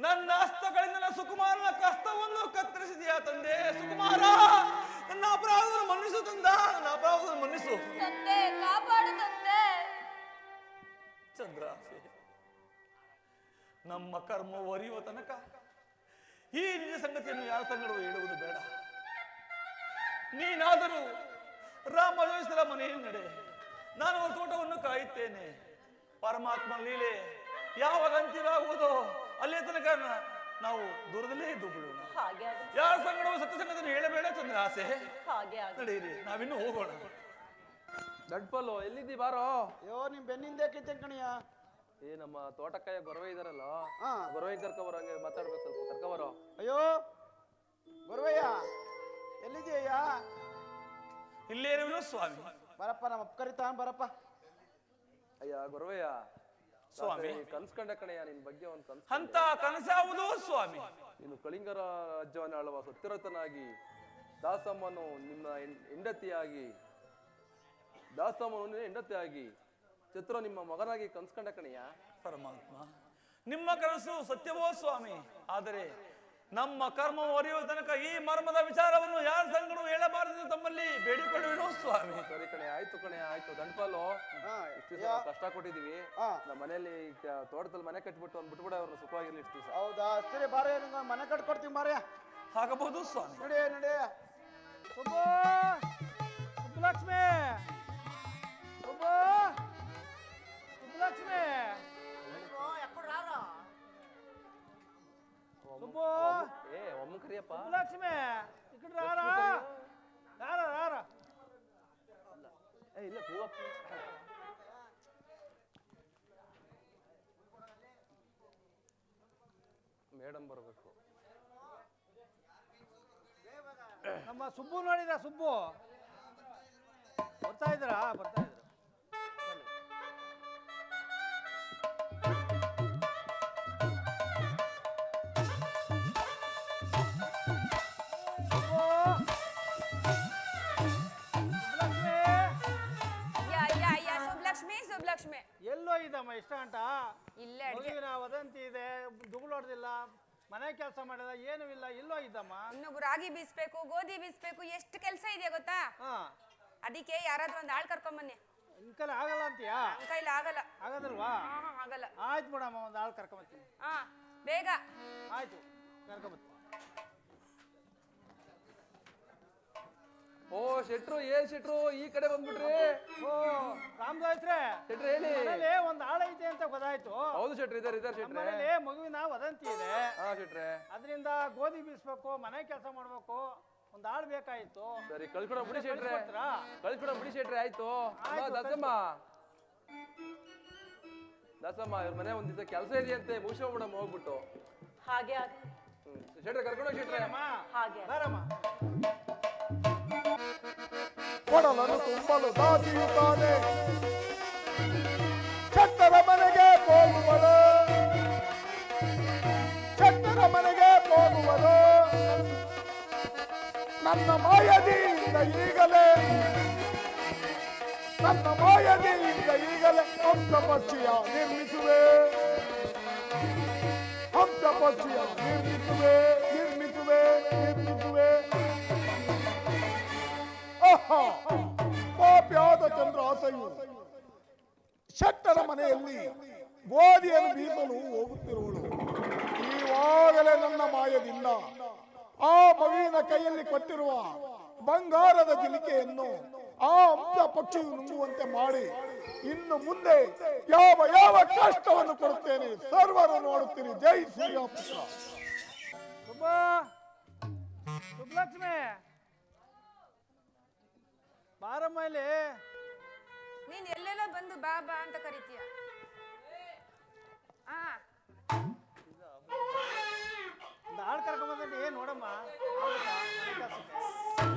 ನನ್ನ ಹಸ್ತಗಳಿಂದ ನನ್ನ ಸುಕುಮಾರನ ಕಸ್ತವನ್ನು ಕತ್ತರಿಸಿದೆಯಾ ತಂದೆ? ಸುಕುಮಾರ, ನನ್ನ ಅಪರಾಧವನ್ನು ಮನ್ನಿಸು ತಂದ, ನನ್ನ ಅಪರಾಧವನ್ನು ಮನ್ನಿಸು. ತಂದೆ, ಕಾಪಾಡು ತಂದೆ. ಚಂದ್ರಹಾಸೆ, ನಮ್ಮ ಕರ್ಮವು ಅರಿಯುವ ತನಕ ಈ ನಿಜ ಸಂಗತಿಯನ್ನು ಯಾರ ಸಂಗಡವೂ ಹೇಳುವುದು ಬೇಡ. ನೀನಾದರೂ ರಾಮಜೋಯಿಸರ ಮನೆಯಲ್ಲಿ ನಡೆ, ನಾನು ತೋಟವನ್ನು ಕಾಯುತ್ತೇನೆ. ಪರಮಾತ್ಮ ಲೀಲೆ ಯಾವಾಗ ಅಂತ್ಯವಾಗುವುದೋ ಅಲ್ಲೇ ತನಕ ನಾವು ದೂರದಲ್ಲೇ ಇದ್ದು ಬಿಡೋಣ. ಹಾಗೆ ಆಗಲಿ. ಯಾರ ಸಂಗಡವೂ ಸತ್ಯ ಸಂಗತಿಯನ್ನು ಹೇಳಬೇಡ ಚಂದ್ರಹಾಸೆ. ಹಾಗೆ ಆಗಲಿ. ನಡೀರಿ, ನಾವಿನ್ನೂ ಹೋಗೋಣ. ದಡ್ಪಲ್ಲು ಎಲ್ಲಿದ್ದಿ? ಬಾರೋ. ಅಯ್ಯೋ, ನಿಮ್ ಬೆನ್ನಿಂದೆ ಕಿತ್ತೇನ್ ಕಣಿಯ. ನಮ್ಮ ತೋಟಕ್ಕಾಯ ಗೊರವೆ ಇದಾರಲ್ಲ, ಹಾ. ಗೊರವೆ ಕರ್ಕೊಬರೋ, ಹಂಗೆ ಮಾತಾಡ್ಬೇಕು ಸ್ವಲ್ಪ, ಕರ್ಕೊಬರೋ. ಅಯ್ಯೋ ಗುರುವಯ್ಯ, ಎಲ್ಲಿದೆಯಯ್ಯ? ಇಲ್ಲೇ ಇರುವೆನು ಸ್ವಾಮಿ. ಬರಪ್ಪ, ನಮ್ಮ ಅಪ್ಪ ಕರಿತಾನ, ಬರಪ್ಪ. ಅಯ್ಯ ಗೊರವೆಯ ಸ್ವಾಮಿ, ಕನ್ಸ್ಕೊಂಡೆ ಕಣಯ್ಯ ನಿನ್ ಬಗ್ಗೆ ಒಂದು ಕನ್ಸು. ಅಂತ ಕನಸಾವುದು ಸ್ವಾಮಿ? ನೀನು ಕಳಿಂಗ ರಾಜ್ಯವನ್ನು ಆಳುವ ಸತ್ಯರಥನಾಗಿ ದಾಸಮ್ಮನು ನಿನ್ನ ಹೆಂಡತಿಯಾಗಿ, ದಾಸಮ್ಮನು ನಿನ್ನ ಹೆಂಡತಿಯಾಗಿ, ಚತುರ ನಿಮ್ಮ ಮಗನಾಗಿ ಕನ್ಸ್ಕೊಂಡೆ ಕಣಯ್ಯ. ಪರಮಾತ್ಮ, ನಿಮ್ಮ ಕನಸು ಸತ್ಯವೋ ಸ್ವಾಮಿ? ಆದರೆ ನಮ್ಮ ಕರ್ಮ ಒರೆಯುವ ತನಕ ಈ ಮರ್ಮದ ವಿಚಾರವನ್ನು ಯಾರ ಸಂಗಡೂ ಹೇಳಬಾರದು ತಮ್ಮಲ್ಲಿ ಬೇಡಿಕೊಳ್ಳುವೆನೋ ಸ್ವಾಮಿ. ಸರಿ ಕಣೆ, ಆಯ್ತು ಕಣೆ, ಆಯ್ತು. ದಂಡಪಾಲು, ಇಷ್ಟು ದಿವಸ ಕಷ್ಟ ಕೊಟ್ಟಿದೀವಿ. ನಮ್ಮ ಮನೆಯಲ್ಲಿ ತೋಟದಲ್ಲಿ ಮನೆ ಕಟ್ಬಿಟ್ಟು ಒಂದು ಬಿಟ್ಬಿಡ, ಅವ್ರನ್ನ ಸುಖವಾಗಿರ್ಲಿ ಇಷ್ಟು ದಿವಸ. ಹೌದಾ? ಸರಿ, ಬಾರ, ನಿಂಗೆ ಮನೆ ಕಟ್ಕೊಡ್ತೀವಿ ಮಾರ್ಯ. ಆಗಬಹುದು ಸ್ವಾಮಿ. ನಡಿ ನಡಿ. ಸುಬ್ಬು, ಸುಬ್ಬಲಕ್ಷ್ಮಿ, ಸುಬ್ಬು, ಸುಬ್ಬಲಕ್ಷ್ಮಿ, ಸುಬ್ಬು, ಒಮ್ಮ ಕರಿಯಪ್ಪ. ಸುಬ್ಬಲಕ್ಷ್ಮಿ, ಈ ಕಡೆ ರಾರ, ರಾರ, ರಾರ. ಇಲ್ಲ ಹೂವಪ್ಪ. ಮೇಡಮ್ ಬರಬೇಕು. ನಮ್ಮ ಸುಬ್ಬು ನೋಡಿದ್ರ? ಸುಬ್ಬು ಬರ್ತಾ ಇದ್ರಾ? ಬರ್ತಾ ಇದ್ರು. ಸುಬ್ಲಕ್ಷ್ಮಿ ಎಲ್ಲೋ ಇದ್ದಮ್ಮ ಇಷ್ಟ ಗಂಟ? ಇಲ್ಲೇ ಮಗುವಿನ ವದಂತಿ ಇದೆ, ದುಗುಳೋಡ್ದಿಲ್ಲ, ಮನೆ ಕೆಲಸ ಮಾಡಿದ, ಏನೂ ಇಲ್ಲ. ಎಲ್ಲೋ ಇದ್ದಮ್ಮ? ಇನ್ನು ರಾಗಿ ಬೀಸ್ಬೇಕು, ಗೋಧಿ ಬೀಸ್ಬೇಕು, ಎಷ್ಟು ಕೆಲಸ ಇದೆ ಗೊತ್ತಾ? ಅದಕ್ಕೆ ಯಾರಾದ್ರೂ ಒಂದು ಆಳ್ ಕರ್ಕೊಂಬನ್ನಿ. ನಿನ್ ಕೈಲಿ ಆಗಲ್ಲ ಅಂತೀಯಾ? ನನ್ನ ಕೈಲಿ ಆಗಲ್ಲ. ಆಗದಲ್ವಾ? ಆಗಲ್ಲ. ಆಯ್ತು ಬಿಡಮ್ಮ, ಒಂದು ಆಳ್ ಕರ್ಕೊಂಬತ್ತೀನಿ. ಬೇಗ. ಆಯ್ತು, ಕರ್ಕೊಂಬತ್ತೀನಿ. ಓ ಶೆಟ್ರು, ಏನ್ ಶೆಟ್ರು ಈ ಕಡೆ ಬಂದ್ಬಿಟ್ರಿ? ಓ ರಾಮದಾಯ್ತ್ರೆ, ಶೆಟ್ರು ಹೇಳಿ. ಮನೇಲಿ ಒಂದು ಆಳ ಐತೆ ಅಂತ ಗೊತ್ತಾಯ್ತು. ಹೌದು ಶೆಟ್ರು, ಇದಾರೆ ಶೆಟ್ರೆ. ಮನೇಲಿ ಮಗುವಿನ ವದಂತಿ ಇದೆ. ಹಾ ಶೆಟ್ರೆ. ಅದರಿಂದ ಗೋಧಿ ಬೀಸ್ಬೇಕು, ಮನೆ ಕೆಲಸ ಮಾಡ್ಬೇಕು, ಒಂದು ಆಳ್ ಬೇಕಾಯ್ತು. ಸರಿ ಕಳ್ಸ್ಕೊಡ ಬಿಡಿ ಶೆಟ್ರೆ, ಕಳ್ಸ್ಕೊಡ ಬಿಡಿ ಶೆಟ್ರೆ. ಆಯ್ತು. ದಾಸಮ್ಮ, ದಾಸಮ್ಮ ಇವ್ರ ಮನೆ ಒಂದ್ ದಿವಸ ಕೆಲಸ ಇದೆಯಂತೆ, ಮುಗಿಸ್ಕೊಂಡ್ಬಿಡಮ್ಮ ಹೋಗ್ಬಿಟ್ಟು. ಹಾಗೆ ಶೆಟ್ರೆ ಕರ್ಕೊಂಡು ಶೆಟ್ರೆ. ಹಾಗೆ ಬರಮ್ಮ. ಕೊಡಲನ್ನು ತುಂಬಲು ದಾದಿಯುತ್ತಾನೆ, ಶೆಟ್ಟರ ಮನೆಗೆ ಹೋಗುವಳು, ಶೆಟ್ಟರ ಮನೆಗೆ ಹೋಗುವಳು. ನನ್ನ ಮಾಯದಿಯಿಂದ ಈಗಲೇ, ನನ್ನ ಮಾಯದಿಯಿಂದ ಈಗಲೇ ಹಂಸ ಪಕ್ಷಿಯ ನಿರ್ಮಿಸುವೆ, ಹಂಸ ಪಕ್ಷಿಯ ನಿರ್ಮಿಸುವೆ, ನಿರ್ಮಿಸುವೆ, ನಿರ್ಮಿಸುವೆ. ಪಾಪ್ಯಾದ ಚಂದ್ರಾಸೆಯು ಶೆಟ್ಟರ ಮನೆಯಲ್ಲಿ ಗೋಧಿಯನ್ನು ಬೀಸಲು ಹೋಗುತ್ತಿರುವಳು. ಈವಾಗಲೇ ನನ್ನ ಮಾಯದಿಂದ ಆ ಮಗುವಿನ ಕೈಯಲ್ಲಿ ಕೊಟ್ಟಿರುವ ಬಂಗಾರದ ಗಿಲಿಕೆಯನ್ನು ಆ ಹಂಸ ಪಕ್ಷಿಯು ನುಂಗುವಂತೆ ಮಾಡಿ ಇನ್ನು ಮುಂದೆ ಯಾವ ಯಾವ ಕಷ್ಟವನ್ನು ಕೊಡುತ್ತೇನೆ ಸರ್ವರು ನೋಡುತ್ತೀರಿ. ಜೈ ಸೂರ್ಯಪುತ್ರ. ಸುಬ್ಲಕ್ಷ್ಮಿ ಬಾರಮ್ಮ ಇಲ್ಲಿ. ನೀನ್ ಎಲ್ಲೆಲ್ಲ ಬಂದು ಬಾ ಬಾ ಅಂತ ಕರಿತೀಯ. ಒಂದು ಆಳ್ ಕರ್ಕೊಂಬಂದ್ರೆ ಏನ್ ನೋಡಮ್ಮ,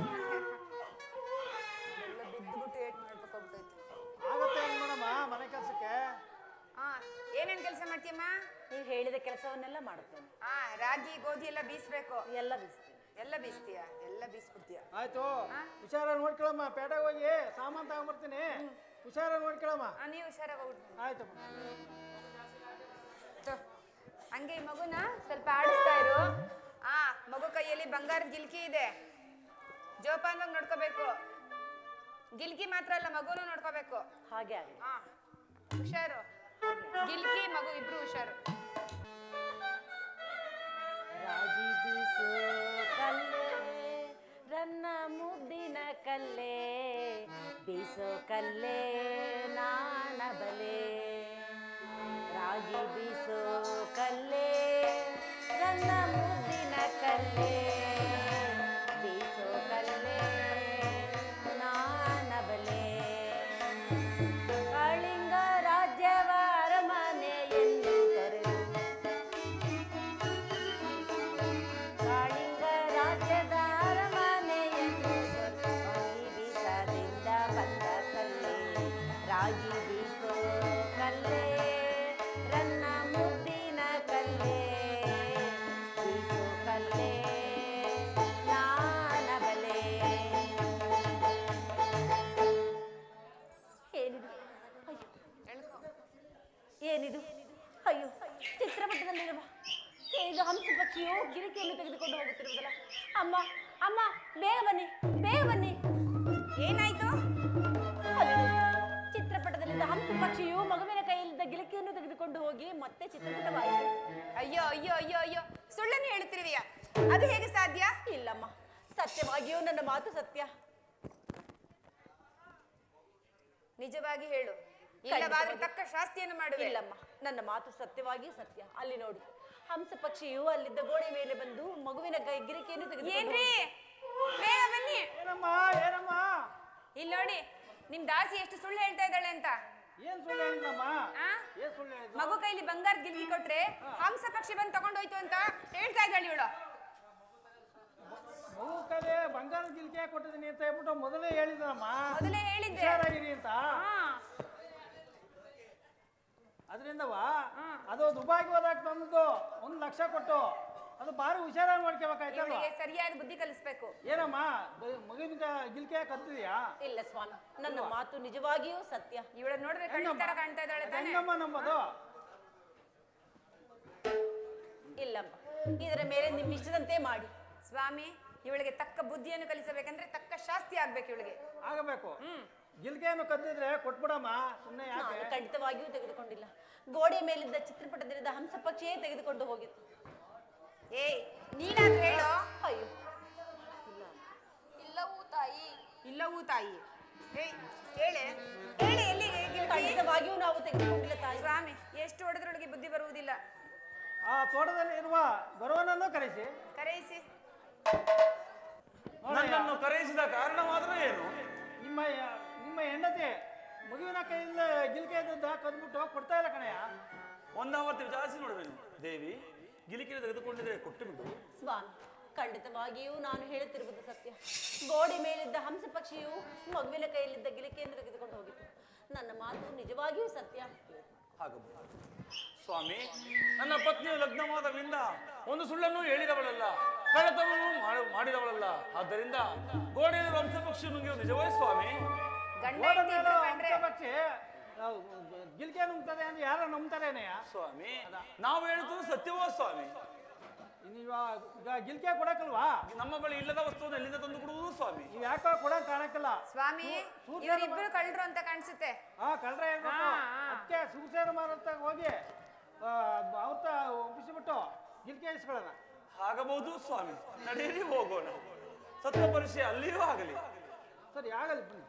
ಬಿದ್ದುಬಿಟ್ಟು ಏಟ್ ಮಾಡ್ಬೇಕಾಗ್ತೈತಿ. ಆಗತ್ತೆ ಏನ್ ನೋಡಮ್ಮ ಮನೆ ಕೆಲಸಕ್ಕೆ. ಏನೇನ್ ಕೆಲಸ ಮಾಡ್ತೀಯಮ್ಮ? ನೀವು ಹೇಳಿದ ಕೆಲಸವನ್ನೆಲ್ಲ ಮಾಡುತ್ತೇನೆ. ರಾಗಿ ಗೋಧಿ ಎಲ್ಲ ಬೀಸ್ಬೇಕು. ಎಲ್ಲ ಬೀಸ್ತೀನಿ. ಎಲ್ಲ ಬೀಸ್ತೀಯ? ಎಲ್ಲ ಬೀಸ್ಬಿಡ್ತೀಯ. ಆಯ್ತು, ಹುಷಾರ ನೋಡ್ಕೊಳಮ್ಮ. ಪೇಟೆಗೆ ಹೋಗಿ ಸಾಮಾನ್ ತಗೊಂಡ್ಬರ್ತೀನಿ, ಹುಷಾರ ನೋಡ್ಕೊಳಮ್ಮ. ನೀವು ಹುಷಾರಾಗಿ ಹೋಗ್ಬಿಡ್ತೀನಿ. ಆಯ್ತಮ್ಮ. ಹಂಗೆ ಈ ಮಗುನ ಸ್ವಲ್ಪ ಆಡಿಸ್ತಾ ಇರು. ಮಗು ಕೈಯಲ್ಲಿ ಬಂಗಾರದ ಗಿಲ್ಕಿ ಇದೆ, ಜೋಪಾನವಾಗಿ ನೋಡ್ಕೋಬೇಕು. ಗಿಲ್ಕಿ ಮಾತ್ರ ಅಲ್ಲ, ಮಗುನು ನೋಡ್ಕೋಬೇಕು. ಹಾಗೆ ಆಗಲಿ. ಹುಷಾರು. ಗಿಲ್ಕಿ ಮಗು ಇಬ್ರು ಹುಷಾರು. ರಾಗಿ ಬೀಸು ಕಲ್ಲೇ ರನ್ನ ಮುದ್ದಿನ ಕಲ್ಲೇ, ಬೀಸೋ ಕಲ್ಲೇ ನಾನ ಬಲೆ. ರಾಗಿ ಬೀಸೋ ಕಲ್ಲೇ ರನ್ನ ಮುದ್ದಿನ ಕಲ್ಲೇ, ಬೀಸೋ ಕಲ್ಲೇ ನಾನ ಬಲೆ. ಕಾಳಿಂಗ ರಾಜ್ಯವ ಅರಮನೆ ಎಂದು ಕರೆದು, ಕಾಳಿಂಗ ರಾಜ್ಯದ ಅರಮನೆ ಎಂದು ರಾಗಿ ಬೀಸದಿಂದ ಬಂದ ಕಲ್ಲೇ, ರಾಗಿ ಬೀಸೋ ಕಲ್ಲೇ ರನ್ನ ಮುದ್ದಿನ ಕಲ್ಲೇ, ಬೀಸೋ ಕಲ್ಲೇ ನಾನ ಬಲೆ. ಏನಿದು? ಏನಿದು? ಅಯ್ಯೋ, ಚಿತ್ರಪಟದಲ್ಲಿರುವ ಇದು ಹಂಸ ಪಕ್ಷಿಯು ಗಿರಿಕೆಯನ್ನು ತೆಗೆದುಕೊಂಡು ಹೋಗುತ್ತಿರುವುದಲ್ಲ. ಅಮ್ಮ ಅಮ್ಮ, ಬೇಗ ಬನ್ನಿ, ಬೇಗ ಬನ್ನಿ. ಏನಾಯ್ತು? ಚಿತ್ರಪಟದಲ್ಲಿದ್ದ ಹಂಸ ಪಕ್ಷಿಯು ಮಗುವಿನ ಕೈಯಲ್ಲಿದ್ದ ಗಿಲಿಕೆಯನ್ನು ತೆಗೆದುಕೊಂಡು ಹೋಗಿ ಮತ್ತೆ ಚಿತ್ರಪಟವಾಯಿತು. ಅಯ್ಯೋ ಅಯ್ಯೋ ಅಯ್ಯೋ ಅಯ್ಯೋ, ಸುಳ್ಳನ್ನು ಹೇಳುತ್ತಿರುವೆಯ? ಅದು ಹೇಗೆ ಸಾಧ್ಯ? ಇಲ್ಲಮ್ಮ, ಸತ್ಯವಾಗಿಯೂ ನನ್ನ ಮಾತು ಸತ್ಯ. ನಿಜವಾಗಿ ಹೇಳು, ಇಲ್ಲವಾದ್ರೆ ತಕ್ಕ ಶಾಸ್ತಿಯನ್ನು ಮಾಡುವೆ. ಇಲ್ಲಮ್ಮ, ನನ್ನ ಮಾತು ಸತ್ಯವಾಗಿಯೂ ಸತ್ಯ. ಅಲ್ಲಿ ನೋಡು, ಹಂಸ ಪಕ್ಷಿಯು ಅಲ್ಲಿದ್ದ ಗೋಡೆ ಮೇಲೆ ಬಂದು ಮಗುವಿನ ಗಿರಿಕೆಯನ್ನು ತೆಗೆದುಕೊಂಡು ಏನ್ರಿ, ಬೇಗ ಬನ್ನಿ. ಏನಮ್ಮ ಏನಮ್ಮ? ಇಲ್ಲಿ ನೋಡಿ, ನಿಮ್ ದಾಸಿ ಎಷ್ಟು ಸುಳ್ಳು ಹೇಳ್ತಾ ಇದ್ದಾಳೆ ಅಂತ. ಏನ್ ಸುಳ್ಳು ಹೇಳಿದ್ನಮ್ಮ? ಆ? ಏನ್ ಸುಳ್ಳು ಹೇಳಿದ್ನು? ಮಗು ಕೈಲಿ ಬಂಗಾರ ಗಿಲ್ಗಿ ಕೊಟ್ರೆ ಹಂಸ ಪಕ್ಷಿ ಬಂದು ತಗೊಂಡೋಯ್ತು ಅಂತ ಹೇಳ್ತಾ ಇದ್ದಾಳೆ ಇವಳು. ಮಗು ಕಡೆ ಬಂಗಾರ ಗಿಲ್ಕೆ ಕೊಟ್ಟಿದ್ದೀನಿ ಅಂತ ಹೇಳ್ಬಿಟ್ಟು ಮೊದಲೇ ಹೇಳಿದ್ನಮ್ಮ. ಮೊದಲೇ ಹೇಳಿದ್ದೆ. ಹುಷಾರಾಗಿರಿ ಅಂತ. ಹಾ. ಅದರಿಂದವಾ ಅದು ದುಬಾಯಿಗೆ ಹೋದಾಗ ತಂದು 1 ಲಕ್ಷ ಕೊಟ್ಟು ಅದು ಬಾರಿ ಹುಷಾರಾಗಿ ಮಾಡ್ಕೋಬೇಕಾಯ್ತಲ್ವಾ? ಇವಳಿಗೆ ಸರಿಯಾದ ಬುದ್ಧಿ ಕಲಿಸ್ಬೇಕು. ಏನಮ್ಮ ಮಗುವಿನ ಗಿಲ್ಕೆ ಕತ್ತಿದ್ಯಾ? ಇಲ್ಲ ಸ್ವಾಮಿ, ನನ್ನ ಮಾತು ನಿಜವಾಗಿಯೂ ಸತ್ಯ. ಇವಳ ನೋಡಿದ್ರೆ ಕಣ್ಣು ತರ ಕಾಣ್ತಾ ಇದ್ದಾಳೆ ತಾನೆ. ಹೆಂಗಮ್ಮ ನಂಬದು? ಇಲ್ಲಮ್ಮ, ಇದರ ಮೇಲೆ ನಿಮ್ಮ ಇಷ್ಟದಂತೆ ಮಾಡಿ. ಸ್ವಾಮಿ, ಇವಳಿಗೆ ತಕ್ಕ ಬುದ್ಧಿಯನ್ನು ಕಲಿಸಬೇಕಂದ್ರೆ ತಕ್ಕ ಶಾಸ್ತಿ ಆಗ್ಬೇಕು ಇವಳಿಗೆ. ಆಗಬೇಕು. ಗಿಲ್ಕೆಯನ್ನು ಕದ್ದಿದ್ರೆ ಕೊಟ್ಬಿಡಮ್ಮ, ಸುಮ್ಮನೆ ಯಾಕೆ? ನಾನು ಖಂಡಿತವಾಗಿಯೂ ತೆಗೆದುಕೊಂಡಿಲ್ಲ. ಗೋಡೆ ಮೇಲಿದ್ದ ಚಿತ್ರಪಟದಲ್ಲಿದ್ದ ಹಂಸ ಪಕ್ಷಿಯೇ ತೆಗೆದುಕೊಂಡು ಹೋಗಿತ್ತು. ಏಯ್, ನೀನಾದ್ರೂ ಹೇಳೋ. ಅಯ್ಯೋ, ಇಲ್ಲವೂ ತಾಯಿ. ಇಲ್ಲವೂ ತಾಯಿ. ಏಯ್, ಹೇಳೆ ಹೇಳಿ, ಎಲ್ಲಿಗೆ ಗಿಲ್ಕಿ? ಖಂಡಿತವಾಗಿಯೂ ನಾವು ತೆಗೆದುಕೊಂಡಿಲ್ಲ ತಾಯಿ. ಸ್ವಾಮಿ, ಎಷ್ಟು ಹೊಡೆದ್ರೊಳಗೆ ಬುದ್ಧಿ ಬರುವುದಿಲ್ಲ. ಆ ತೋಟದಲ್ಲಿ ಇರುವ ಬರುವನನ್ನು ಕರೆಸಿ. ಕರೆಯಿಸಿ. ನನ್ನನ್ನು ಕರೆಯಿಸಿದ ಕಾರಣ ಮಾತ್ರ ಏನು? ನಿಮ್ಮ ಹೆಂಡತಿ ಮಗುವಿನ ಕೈಯಿಂದ ಗಿಲ್ಕೆ ಇದ್ದದ್ದ ಕದ್ಬಿಟ್ಟು ಕೊಡ್ತಾ ಇಲ್ಲ ಕಣಯ್ಯ. ಒಂದಾವತ್ತು ವಿಚಾರಿಸಿ ನೋಡುವೆನು. ದೇವಿ, ಗಿಲಿಕಿನ ತೆಗೆದುಕೊಂಡಿದ್ರೆ ಕೊಟ್ಟು ಬಿಡು. ಸ್ವಾಮಿ, ಖಂಡಿತವಾಗಿಯೂ ನಾನು ಹೇಳುತ್ತಿರುವುದು ಸತ್ಯ. ಗೋಡೆ ಮೇಲಿದ್ದ ಹಂಸ ಪಕ್ಷಿಯು ಮಗುವಿನ ಕೈಯಲ್ಲಿದ್ದ ಗಿಲಿಕೆಯನ್ನು ತೆಗೆದುಕೊಂಡು ಹೋಗಿತ್ತು. ನನ್ನ ಮಾತು ನಿಜವಾಗಿಯೂ ಸತ್ಯ. ಆಗಬಹುದು. ಸ್ವಾಮಿ, ನನ್ನ ಪತ್ನಿಯು ಲಗ್ನವಾದಗಳಿಂದ ಒಂದು ಸುಳ್ಳನ್ನು ಹೇಳಿದವಳಲ್ಲ, ಕಳ್ಳತನವನ್ನು ಮಾಡಿದವಳಲ್ಲ. ಆದ್ದರಿಂದ ಗೋಡೆಯಲ್ಲಿ ವಂಶಪಕ್ಷಿ ನುಂಗಿರೋ ನಿಜವೇ ಸ್ವಾಮಿ? ಗಂಡ ಹೆಂಡ್ತಿ ಇಬ್ರು ಕಂಡ್ರೆ ಪಕ್ಷಿ ಗಿಲ್ಕೆ ನುಂಗ್ತದೆ ಅಂದ್ರೆ ಯಾರ ನಂಬ್ತಾರೇನೆಯ? ಸ್ವಾಮಿ, ನಾವು ಹೇಳುತ್ತದೆ ಸತ್ಯವೋ ಸ್ವಾಮಿ? ಈಗ ಗಿಲ್ಕೆ ಕೊಡಕಲ್ವಾ? ನಮ್ಮ ಬಳಿ ಇಲ್ಲದ ವಸ್ತುವನ್ನು ಎಲ್ಲಿಂದ ತಂದು ಕೊಡುವುದು ಸ್ವಾಮಿ? ನೀವು ಯಾಕೋ ಕೊಡಕ್ ಕಾಣಕ್ಕಿಲ್ಲ. ಸ್ವಾಮಿ, ಇವರಿಬ್ರು ಕಳ್ಳರು ಅಂತ ಕಾಣಿಸುತ್ತೆ. ಕಳ್ರೆ ಇರ್ಬೇಕು. ಅದಕ್ಕೆ ಸೂಸೇನ ಮಾರತ್ತ ಹೋಗಿ ಅವ್ರ ಒಪ್ಪಿಸಿಬಿಟ್ಟು ಗಿಲ್ಕೆ ಇಸ್ಕೊಳ್ಳೋಣ. ಆಗಬಹುದು ಸ್ವಾಮಿ, ನಡೆಯಲಿ ಹೋಗೋಣ. ಸತ್ವ ಪರೀಕ್ಷೆ ಅಲ್ಲಿಯೂ ಆಗಲಿ. ಸರಿ, ಆಗಲಿ ಬನ್ನಿ.